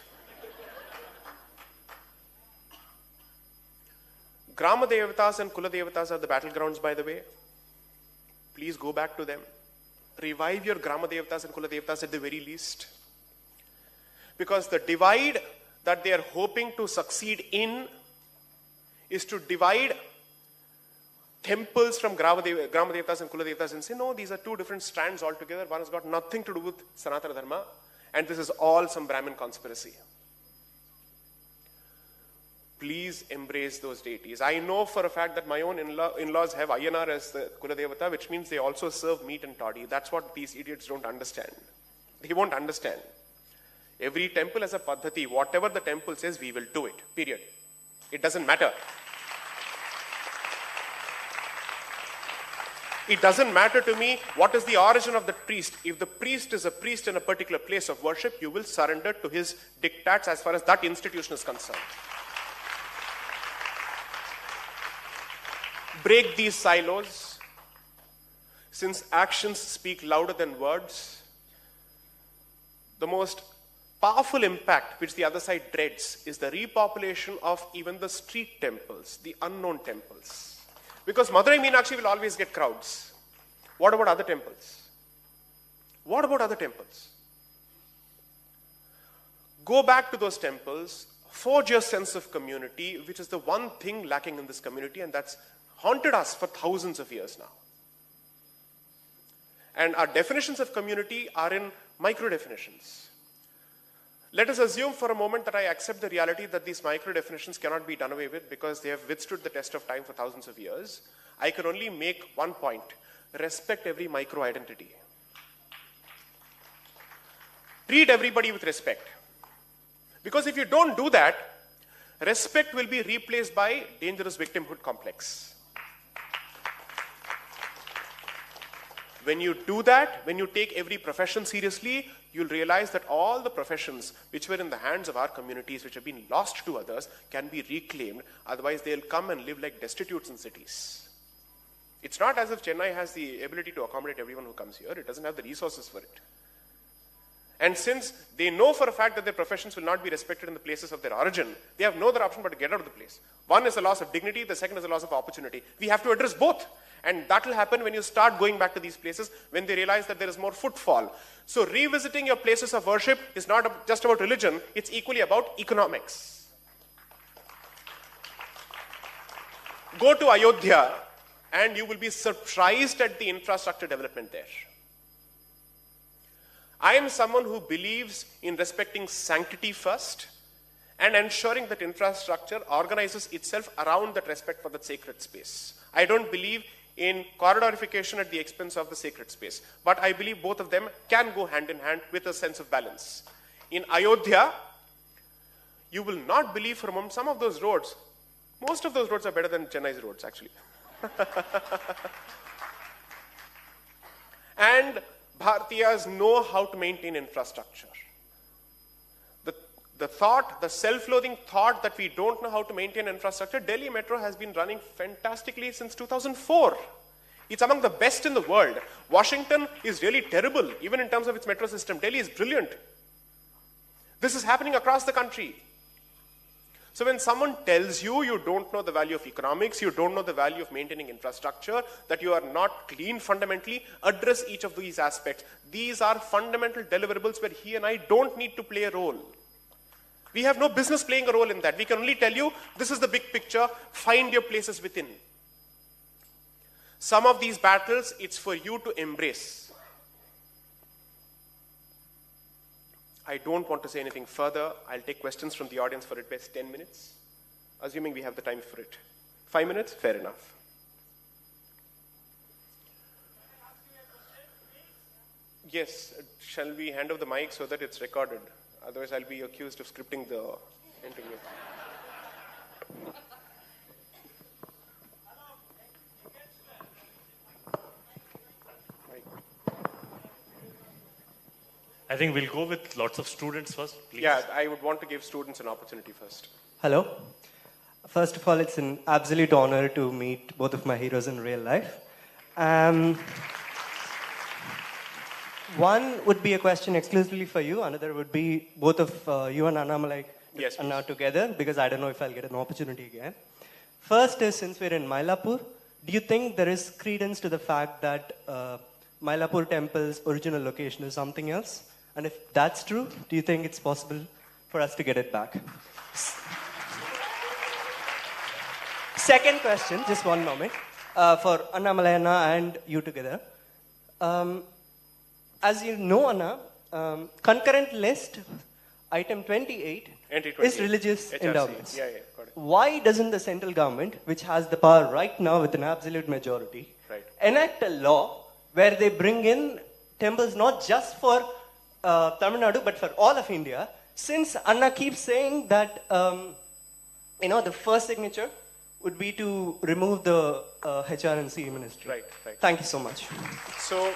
Grama Devatas and Kula Devatas are the battlegrounds, by the way. Please go back to them. Revive your Grama Devatas and Kula Devatas at the very least. Because the divide that they are hoping to succeed in is to divide temples from Grama Devatas and Kula Devatas and say, no, these are two different strands altogether. One has got nothing to do with Sanatana Dharma, and this is all some Brahmin conspiracy. Please embrace those deities. I know for a fact that my own in-laws have Ayyanar as the Kula Devata, which means they also serve meat and toddy. That's what these idiots don't understand. They won't understand. Every temple has a paddhati. Whatever the temple says, we will do it. Period. It doesn't matter. It doesn't matter to me what is the origin of the priest. If the priest is a priest in a particular place of worship, you will surrender to his diktats as far as that institution is concerned. Break these silos. Since actions speak louder than words, the most powerful impact which the other side dreads is the repopulation of even the street temples, the unknown temples. Because Madurai Meenakshi will always get crowds. What about other temples? What about other temples? Go back to those temples, forge your sense of community, which is the one thing lacking in this community, and that's haunted us for thousands of years now. And our definitions of community are in micro definitions. Let us assume for a moment that I accept the reality that these micro definitions cannot be done away with because they have withstood the test of time for thousands of years. I can only make one point: respect every micro identity. Treat everybody with respect. Because if you don't do that, respect will be replaced by dangerous victimhood complex. When you do that, when you take every profession seriously, you'll realize that all the professions which were in the hands of our communities, which have been lost to others, can be reclaimed. Otherwise, they'll come and live like destitutes in cities. It's not as if Chennai has the ability to accommodate everyone who comes here. It doesn't have the resources for it. And since they know for a fact that their professions will not be respected in the places of their origin, they have no other option but to get out of the place. One is a loss of dignity, the second is a loss of opportunity. We have to address both. And that will happen when you start going back to these places, when they realize that there is more footfall. So revisiting your places of worship is not just about religion, it's equally about economics. Go to Ayodhya and you will be surprised at the infrastructure development there. I am someone who believes in respecting sanctity first and ensuring that infrastructure organizes itself around that respect for that sacred space. I don't believe in corridorification at the expense of the sacred space. But I believe both of them can go hand in hand with a sense of balance. In Ayodhya, you will not believe for a moment, some of those roads, most of those roads are better than Chennai's roads actually. And Bharatiyas know how to maintain infrastructure. The self-loathing thought that we don't know how to maintain infrastructure, Delhi Metro has been running fantastically since 2004. It's among the best in the world. Washington is really terrible, even in terms of its metro system. Delhi is brilliant. This is happening across the country. So when someone tells you you don't know the value of economics, you don't know the value of maintaining infrastructure, that you are not clean fundamentally, address each of these aspects. These are fundamental deliverables where he and I don't need to play a role. We have no business playing a role in that. We can only tell you, this is the big picture, find your places within. Some of these battles, it's for you to embrace. I don't want to say anything further. I'll take questions from the audience for at best 10 minutes, assuming we have the time for it. 5 minutes? Fair enough. Yes, shall we hand over the mic so that it's recorded? Otherwise, I'll be accused of scripting the interview. I think we'll go with lots of students first, please. Yeah, I would want to give students an opportunity first. Hello. First of all, it's an absolute honor to meet both of my heroes in real life. One would be a question exclusively for you. Another would be both of you and Annamalai are now together, because I don't know if I'll get an opportunity again. First is, since we're in Mylapore, do you think there is credence to the fact that Mylapore temple's original location is something else? And if that's true, do you think it's possible for us to get it back? Second question, just one moment. for Annamalai Anna and you together. As you know, Anna, concurrent list, item 28, is religious HRC. endowments. Yeah, got it. Why doesn't the central government, which has the power right now with an absolute majority, enact a law where they bring in temples not just for Tamil Nadu but for all of India? Since Anna keeps saying that the first signature would be to remove the HR and CE ministry. Right. Thank you so much. So,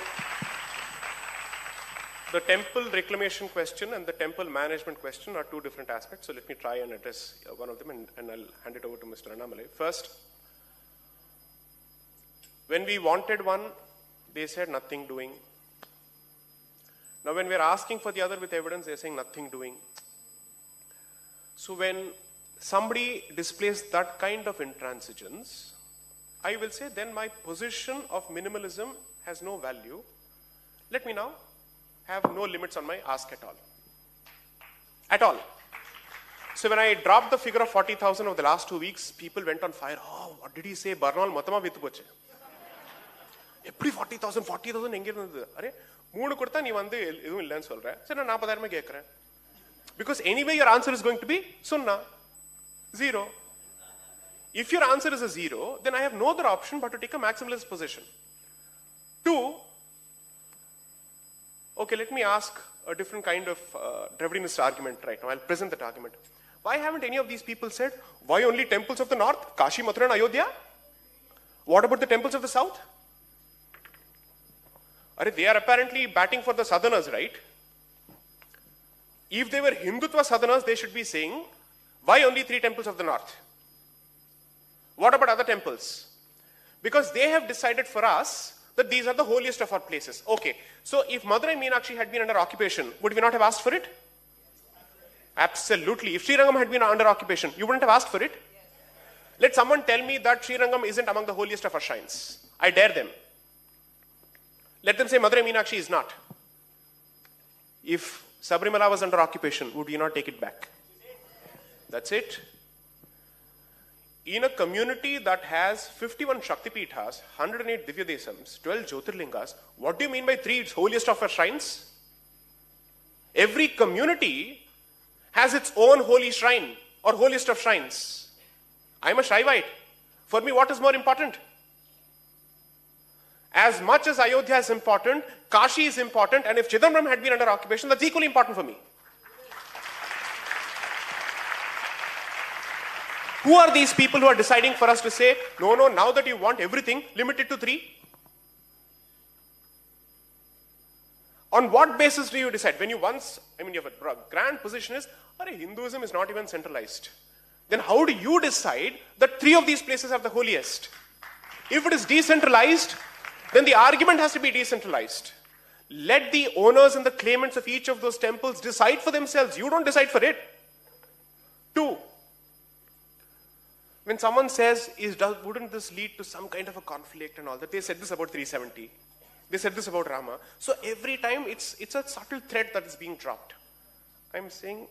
the temple reclamation question and the temple management question are two different aspects. So let me try and address one of them, and I'll hand it over to Mr. Annamalai. First, when we wanted one, they said nothing doing. Now when we're asking for the other with evidence, they're saying nothing doing. So when somebody displays that kind of intransigence, I will say then my position of minimalism has no value. Let me now have no limits on my ask at all. At all. So when I dropped the figure of 40,000 over the last 2 weeks, people went on fire. Oh, what did he say? Barnaal matama vittu poche. Eppadi 40,000 enga irundhathu? Are 3 kodutha nee vandu edhum illa nu solra. Sir na 40,000 kekkuren. Because anyway your answer is going to be sunna. 0. If your answer is a 0, then I have no other option but to take a maximalist position. 2, okay, let me ask a different kind of Dravidinist argument right now. I'll present that argument. Why haven't any of these people said, why only temples of the north, Kashi, Mathura and Ayodhya? What about the temples of the south? They are apparently batting for the southerners, right? If they were Hindutva southerners, they should be saying, why only 3 temples of the north? What about other temples? Because they have decided for us that these are the holiest of our places. Okay, so if Madurai Meenakshi had been under occupation, would we not have asked for it? Absolutely. If Srirangam had been under occupation, you wouldn't have asked for it? Let someone tell me that Srirangam isn't among the holiest of our shrines. I dare them. Let them say Madurai Meenakshi is not. If Sabrimala was under occupation, would you not take it back? That's it. In a community that has 51 Shaktipeethas, 108 Divya Desams, 12 Jyotirlingas, what do you mean by 3 holiest of our shrines? Every community has its own holy shrine or holiest of shrines. I'm a Shaivite. For me, what is more important? As much as Ayodhya is important, Kashi is important, and if Chidambaram had been under occupation, that's equally important for me. Who are these people who are deciding for us to say, no, now that you want everything, limit it to 3? On what basis do you decide? When you you have a grand position is, Hinduism is not even centralized. Then how do you decide that 3 of these places are the holiest? If it is decentralized, then the argument has to be decentralized. Let the owners and the claimants of each of those temples decide for themselves. You don't decide for it. 2, when someone says, wouldn't this lead to some kind of a conflict and all that? They said this about 370. They said this about Rama. So every time it's a subtle thread that is being dropped. I'm saying,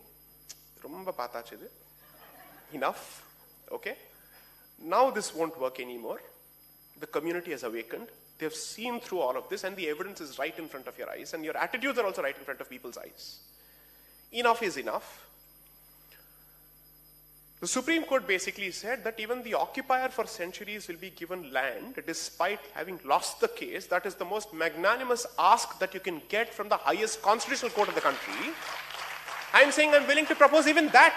enough. Okay? Now this won't work anymore. The community has awakened. They have seen through all of this, and the evidence is right in front of your eyes, and your attitudes are also right in front of people's eyes. Enough is enough. The Supreme Court basically said that even the occupier for centuries will be given land despite having lost the case. That is the most magnanimous ask that you can get from the highest constitutional court of the country. I'm saying I'm willing to propose even that.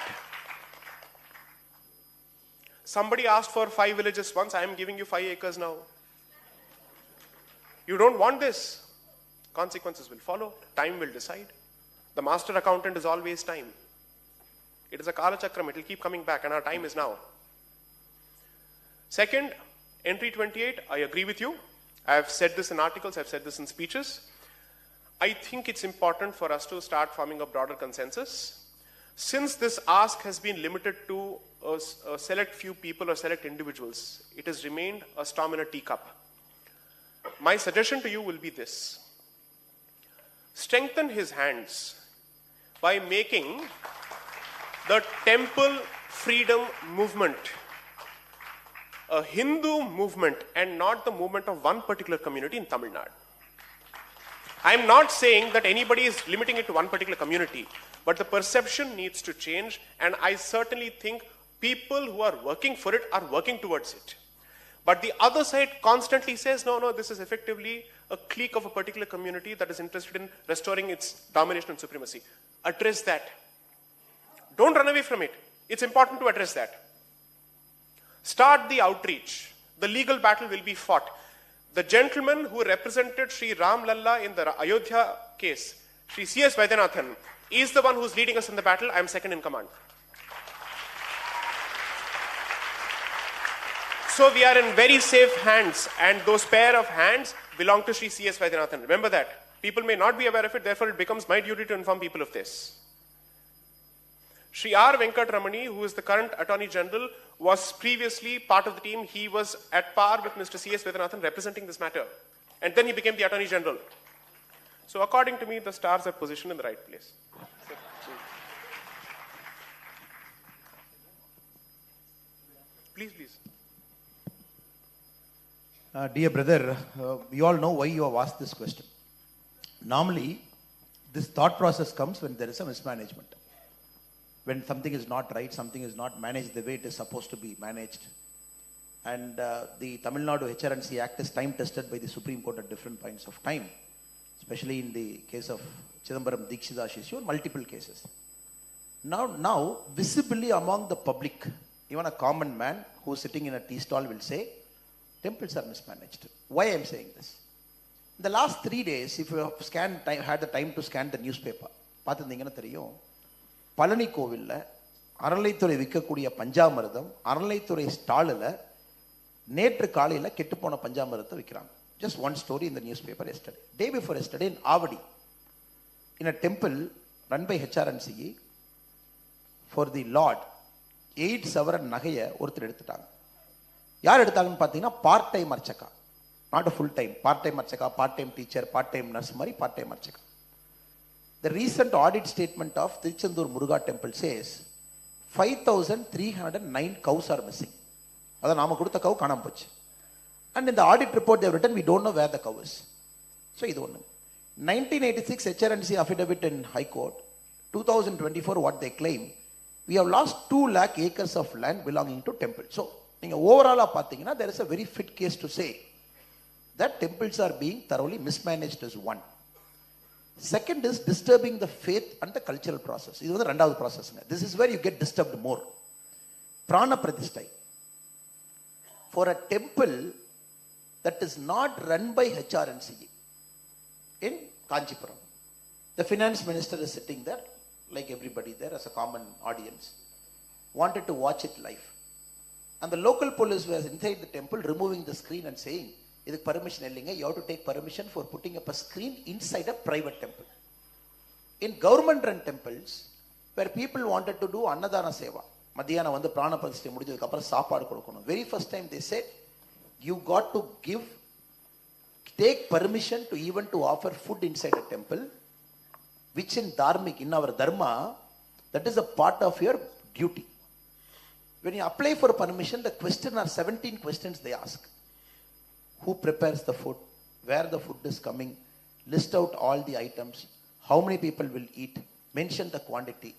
Somebody asked for 5 villages once. I am giving you 5 acres now. You don't want this. Consequences will follow. Time will decide. The master accountant is always time. It is a Kala Chakram. It will keep coming back, and our time is now. Second, entry 28, I agree with you. I have said this in articles, I have said this in speeches. I think it's important for us to start forming a broader consensus. Since this ask has been limited to a select few people or select individuals, it has remained a storm in a teacup. My suggestion to you will be this. Strengthen his hands by making the temple freedom movement a Hindu movement and not the movement of one particular community in Tamil Nadu. I'm not saying that anybody is limiting it to one particular community, but the perception needs to change, and I certainly think people who are working for it are working towards it. But the other side constantly says, no, this is effectively a clique of a particular community that is interested in restoring its domination and supremacy. Address that. Don't run away from it. It's important to address that. Start the outreach. The legal battle will be fought. The gentleman who represented Sri Ram Lalla in the Ayodhya case, Sri C.S. Vaidyanathan, is the one who's leading us in the battle. I am second in command. So we are in very safe hands, and those pair of hands belong to Sri C.S. Vaidyanathan. Remember that. People may not be aware of it, therefore it becomes my duty to inform people of this. Sri R. Venkatramani, who is the current Attorney General, was previously part of the team. He was at par with Mr. C.S. Vaidyanathan representing this matter. And then he became the Attorney General. So according to me, the stars are positioned in the right place. Please. Dear brother, we all know why you have asked this question. Normally, this thought process comes when there is a mismanagement. When something is not right, something is not managed the way it is supposed to be managed. And the Tamil Nadu HRNC Act is time tested by the Supreme Court at different points of time, especially in the case of Chidambaram Deekshita's issue, multiple cases. Now, visibly among the public, even a common man who is sitting in a tea stall will say, temples are mismanaged. Why I am saying this? In the last 3 days, if you have had the time to scan the newspaper, பார்த்துருந்தீங்கன்னா தெரியும், பழனி கோவிலில் அறநிலைத்துறை விற்கக்கூடிய பஞ்சாமிர்தம் அறநிலைத்துறை ஸ்டாலில் நேற்று காலையில் கெட்டுப்போன பஞ்சாமிர்தத்தை விற்கிறாங்க. Just one story in the newspaper yesterday. Day before yesterday in Ahuti, in a temple run by HRNCE for the Lord, 8 சவரன் நகையை ஒருத்தர் எடுத்துட்டாங்க. யார் எடுத்தாங்கன்னு பார்த்தீங்கன்னா பார்ட் டைம் அர்ச்சகா, not full time, part time அர்ச்சகா, part time teacher, part time nurse மாதிரி பார்ட் டைம் அர்ச்சகா. The recent audit statement of Tiruchendur Muruga temple says 5,309 cows are missing. அதான் நாம கொடுத்த கவு காணாம போச்சு. And in the audit report they have written we don't know where the cow is. So இது ஒன்று. 1986 HRNC affidavit in High Court. 2024 what they claim, we have lost 2 lakh acres of land belonging to temple. So நீங்க ஓவராலா பார்த்தீங்கன்னா there is a very fit case to say that temples are being thoroughly mismanaged as one. Second is disturbing the faith and the cultural process. இது வந்து ரெண்டாவது process. This is where you get disturbed more. Prana Pratisthai. For a temple that is not run by HRNCE in Kanchipuram, the finance minister is sitting there, like everybody there as a common audience, wanted to watch it live. And the local police was inside the temple removing the screen and saying, இதுக்கு permission இல்லைங்க, you have to take permission for putting up a screen inside a private temple. In government run temples, where people wanted to do Annadana Seva, மத்தியானம் வந்து பிராண பிரதிஷ்டை முடிஞ்சதுக்கு அப்புறம் சாப்பாடு கொடுக்கணும். Very first time they said, you got to take permission to even to offer food inside a temple, which in dharmic, in our dharma, that is a part of your duty. When you apply for permission, the question are 17 questions they ask. Who prepares the food, where the food is coming, list out all the items, how many people will eat, mention the quantity.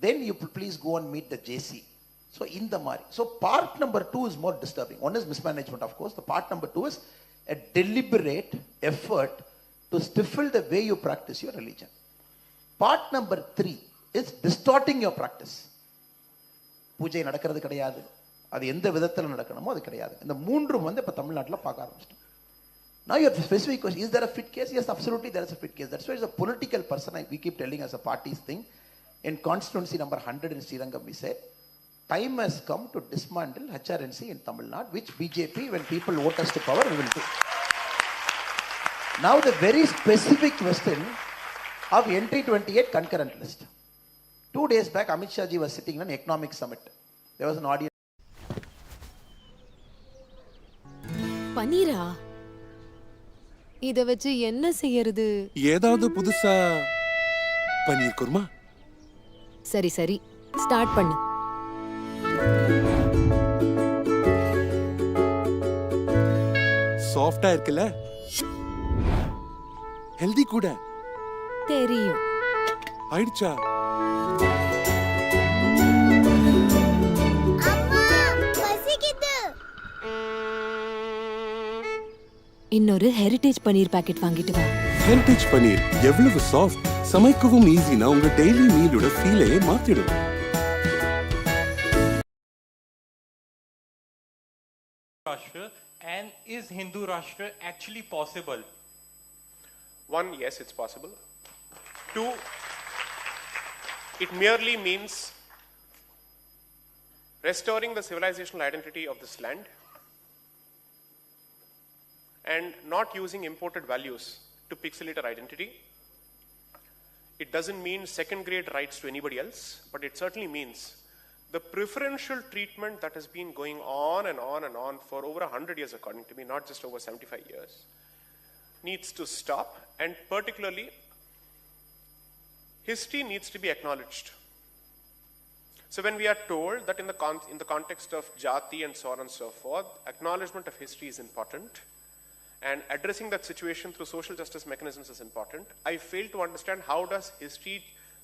Then you please go and meet the JC. So in the Mari. So part number 2 is more disturbing. One is mismanagement, of course. The part number 2 is a deliberate effort to stifle the way you practice your religion. Part number 3 is distorting your practice. பூஜை நடக்கிறது கிடையாது, அது எந்த விதத்தில் நடக்கணுமோ அது கிடையாது. இந்த மூன்றும் வந்து இப்போ தமிழ்நாட்டில் பார்க்க ஆரம்பிச்சிட்டோம். Now your specific question, is there a fit case? Yes, absolutely there is a fit case. That's why as a political person, we keep telling as a party's thing, in constituency number 100 in Srirangam, we said, time has come to dismantle HRNC in Tamil Nadu, which BJP, when people vote us to power, we will do. Now the very specific question of entry 28 concurrent list. 2 days back, Amit Shah ji was sitting in an economic summit. There was an audience. பனீரா, இத வச்சு என்ன செய்யறது? ஏதாவது புதுசா பனீர் குருமா? சரி, start பண்ணு. சாஃப்டா இருக்குல்ல, ஹெல்தி கூட. தெரியும். ஆயிடுச்சா? இன்னொரு ஹெரிடேஜ் பன்னீர் பாக்கெட் வாங்கிட்டு வா. ஹெரிடேஜ் பன்னீர் எவ்வளவு சாஃப்ட், சமைக்கவும் ஈஸினா உங்க டெய்லி மீலோட ஃபீலே மாத்திடும். Rashtra, and is Hindu Rashtra actually possible? One, yes, it's possible. Two, it merely means restoring the civilizational identity of this land and not using imported values to pixelate our identity. It doesn't mean second-grade rights to anybody else, but it certainly means the preferential treatment that has been going on and on and on for over 100 years, according to me, not just over 75 years, needs to stop, and particularly, history needs to be acknowledged. So when we are told that in the context of jati and so on and so forth, acknowledgement of history is important, and addressing that situation through social justice mechanisms is important, I fail to understand how does history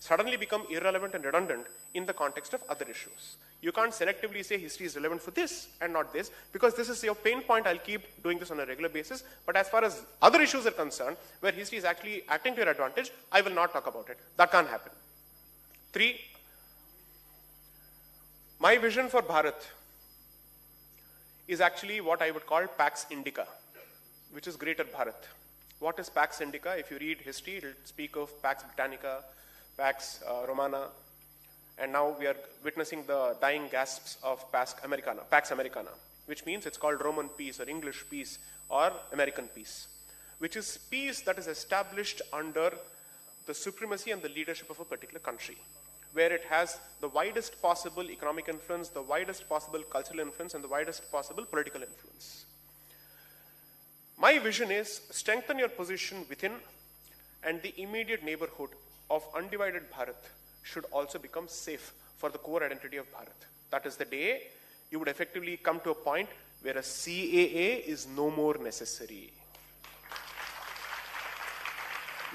suddenly become irrelevant and redundant in the context of other issues. You can't selectively say history is relevant for this and not this, because this is your pain point. I'll keep doing this on a regular basis. But as far as other issues are concerned, where history is actually acting to your advantage, I will not talk about it. That can't happen. 3, my vision for Bharat is actually what I would call Pax Indica, which is Greater Bharat. What is Pax Indica? If you read history, it will speak of Pax Britannica, Pax Romana, and now we are witnessing the dying gasps of Pax Americana, which means it's called Roman peace or English peace or American peace, which is peace that is established under the supremacy and the leadership of a particular country, where it has the widest possible economic influence, the widest possible cultural influence, and the widest possible political influence. My vision is strengthen your position within, and the immediate neighborhood of undivided Bharat should also become safe for the core identity of Bharat. That is the day you would effectively come to a point where a CAA is no more necessary.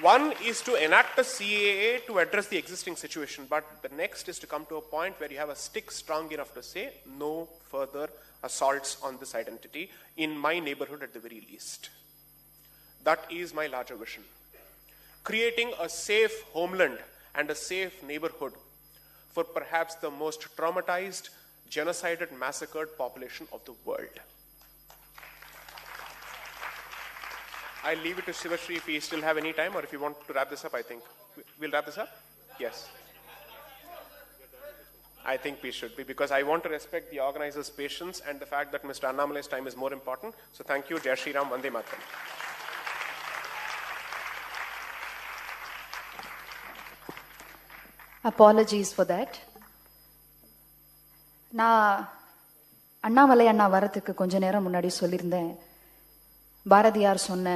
One is to enact a CAA to address the existing situation, but the next is to come to a point where you have a stick strong enough to say no further assaults on this identity in my neighborhood at the very least. That is my larger vision. Creating a safe homeland and a safe neighborhood for perhaps the most traumatized, genocided, massacred population of the world. I'll leave it to Shivashri if we still have any time, or if you want to wrap this up. I think we'll wrap this up. Yes. I think we should be, because I want to respect the organizers' patience and the fact that Mr. Annamalai's time is more important. So thank you. Jai Shri Ram, Vande Mataram. Apologies for that. நான் அண்ணாமலை அண்ணா வரத்துக்கு கொஞ்ச நேரம் முன்னாடி சொல்லியிருந்தேன், பாரதியார் சொன்ன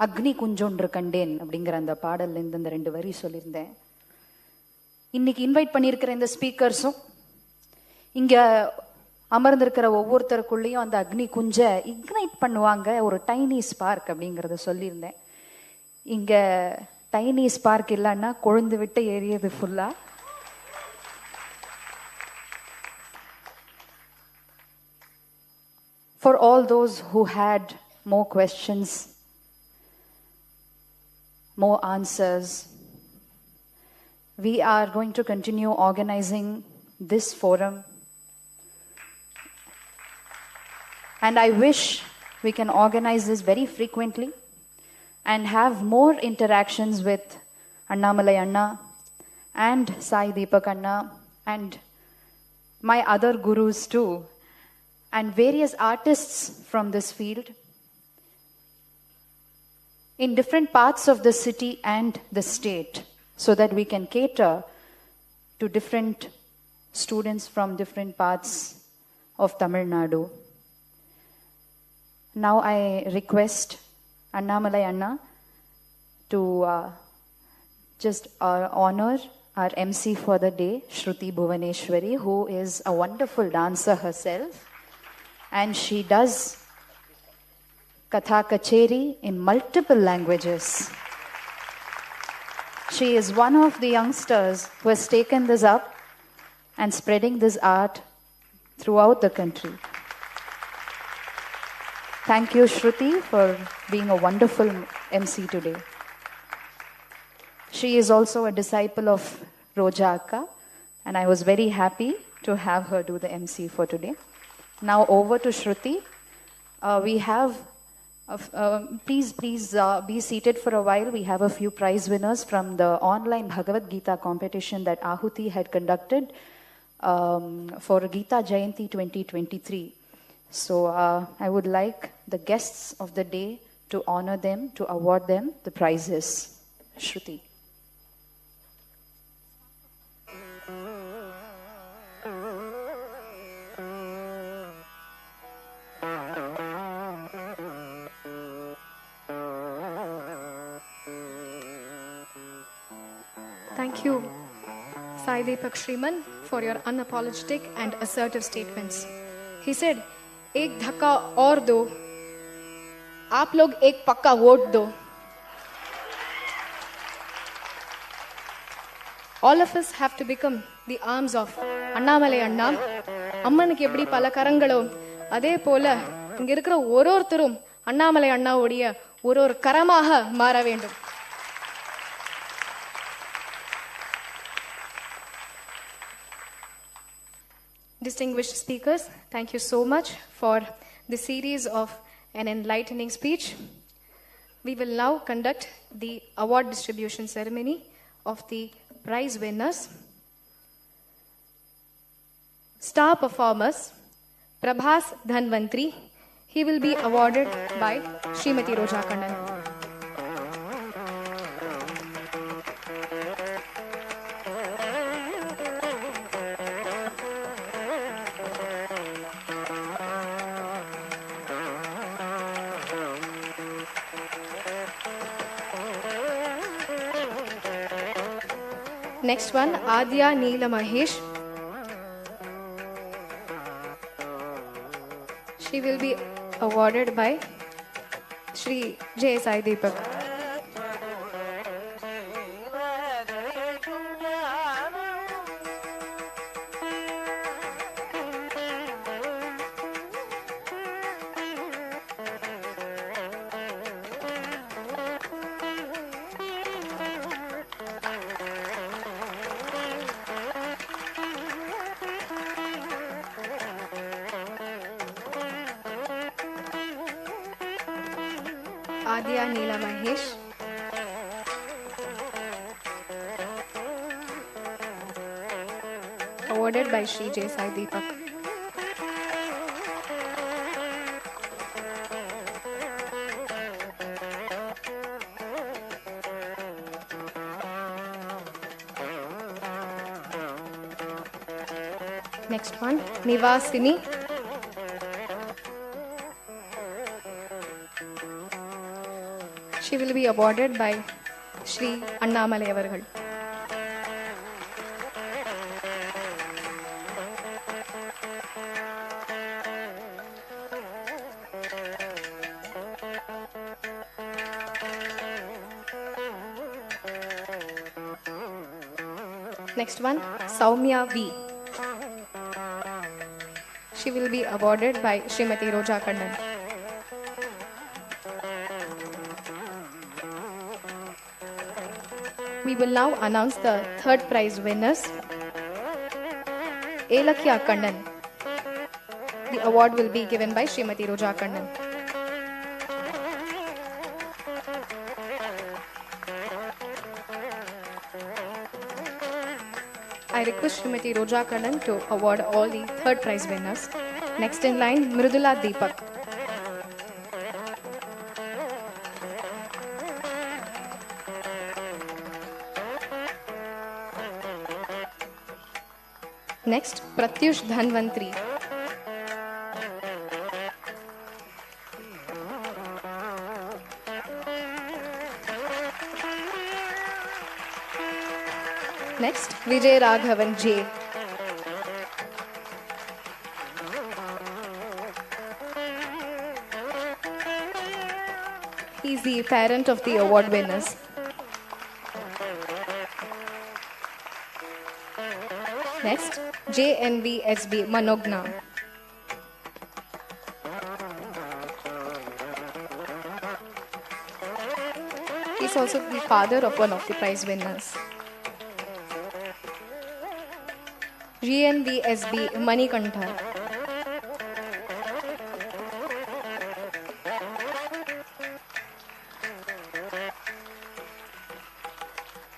அக்னி குஞ்சொன்று கண்டேன் அப்படிங்கிற அந்த பாடல்லேருந்து இந்த 2 வரி சொல்லியிருந்தேன். இன்னைக்கு இன்வைட் பண்ணியிருக்கிற இந்த ஸ்பீக்கர்ஸும் இங்கே அமர்ந்திருக்கிற ஒவ்வொருத்தருக்குள்ளேயும் அந்த அக்னி குஞ்சை இக்னைட் பண்ணுவாங்க, ஒரு டைனி ஸ்பார்க் அப்படிங்கிறத சொல்லியிருந்தேன். இங்கே டைனி ஸ்பார்க் இல்லைன்னா கொழுந்து விட்டு எரியது ஃபுல்லா. For all those who had more questions, more answers, we are going to continue organizing this forum. And I wish we can organize this very frequently and have more interactions with Annamalai Anna and Sai Deepak Anna and my other gurus too, and various artists from this field in different parts of the city and the state, so that we can cater to different students from different parts of Tamil Nadu. Now I request Annamalai Anna to just honor our MC for the day, Shruti Bhuvaneshwari, who is a wonderful dancer herself, and she does Katha Kacheri in multiple languages. She is one of the youngsters who has taken this up and spreading this art throughout the country. Thank you, Shruti, for being a wonderful MC today. She is also a disciple of Roja Akka, and I was very happy to have her do the MC for today. Now over to Shruti. We have, please be seated for a while. We have a few prize winners from the online Bhagavad Gita competition that Ahuti had conducted for Gita Jayanti 2023. So I would like the guests of the day to honor them, to award them the prizes. Shruti. Thank you, Sai Deepak Shriman, for your unapologetic and assertive statements. He said, "एक धक्का और दो, आप लोग एक पक्का vote दो." All of us have to become the arms of Annamalai Anna. அம்மனுக்கு எப்படி பல கரங்களோ அதே போல இங்க இருக்கிற ஒருத்தரும் அண்ணாமலை அண்ணாவுடைய ஒரு கரமாக மாற வேண்டும். Distinguished speakers, thank you so much for the series of an enlightening speech. We will now conduct the award distribution ceremony of the prize winners. Star performers, Prabhas Dhanvantri. He will be awarded by Srimati Roja Kannan. Next one, Adya Neela Mahesh. She will be awarded by Shri J. Sai Deepak. Adya Neela Mahesh. Awarded by Shri J. Sai Deepak. Next one, Nivasini. She will be awarded by Shri Annamalai avargal. Next one, Saumya V. She will be awarded by Srimati Roja Kannan. We will now announce the third prize winners. Elakya Kannan. The award will be given by Srimati Roja Kannan. I request Srimati Roja Kannan to award all the third prize winners. Next in line, Mridula Deepak. Next, Pratyush Dhanvantri. Next, Vijay Raghavan J. He is the parent of the award winners. Next, JNVSB Manogna. He is also the father of one of the prize winners. GNVSB Manikantha.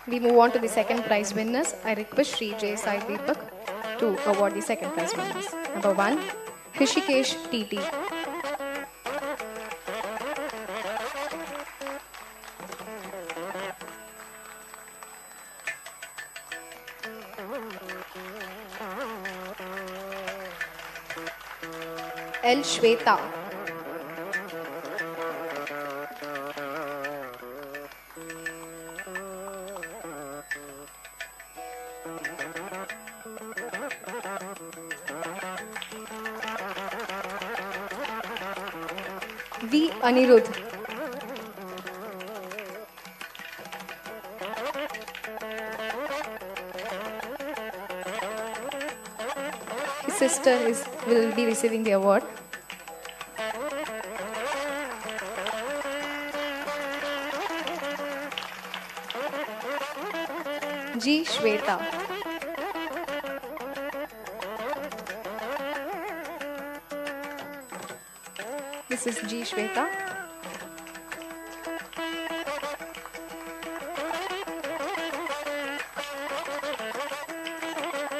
We move on to the second prize winners. I request Sri J. Sai Deepak to award the second prize winners. Number 1, Hrishikesh TT. L. Shweta. V. Anirudh. His sister will be receiving the award. G. Shweta. This is G. Shweta.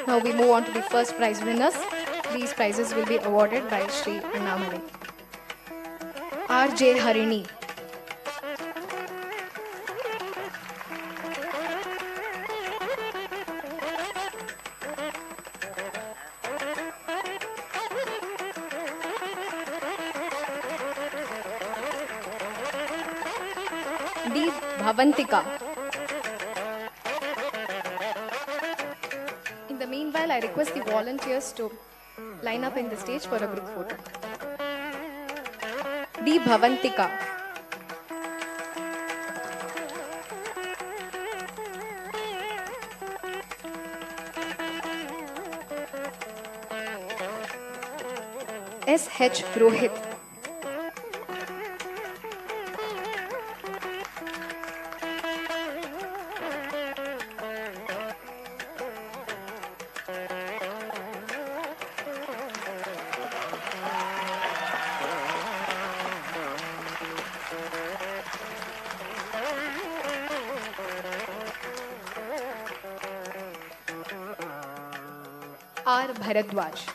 Now we move on to the first prize winners. These prizes will be awarded by Sri Annamalai. R. J. Harini. D. Bhavantika. In the meanwhile, I request the volunteers to line up in the stage for a group photo. D. Bhavantika. S. H. Rohit. R. Bharadwaj.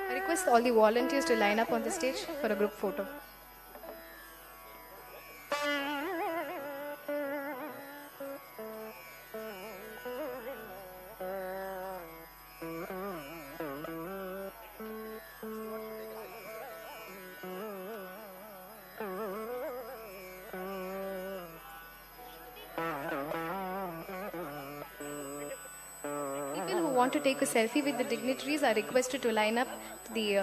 I request all the volunteers to line up on the stage for a group photo. People who want to take a selfie with the dignitaries are requested to line up to the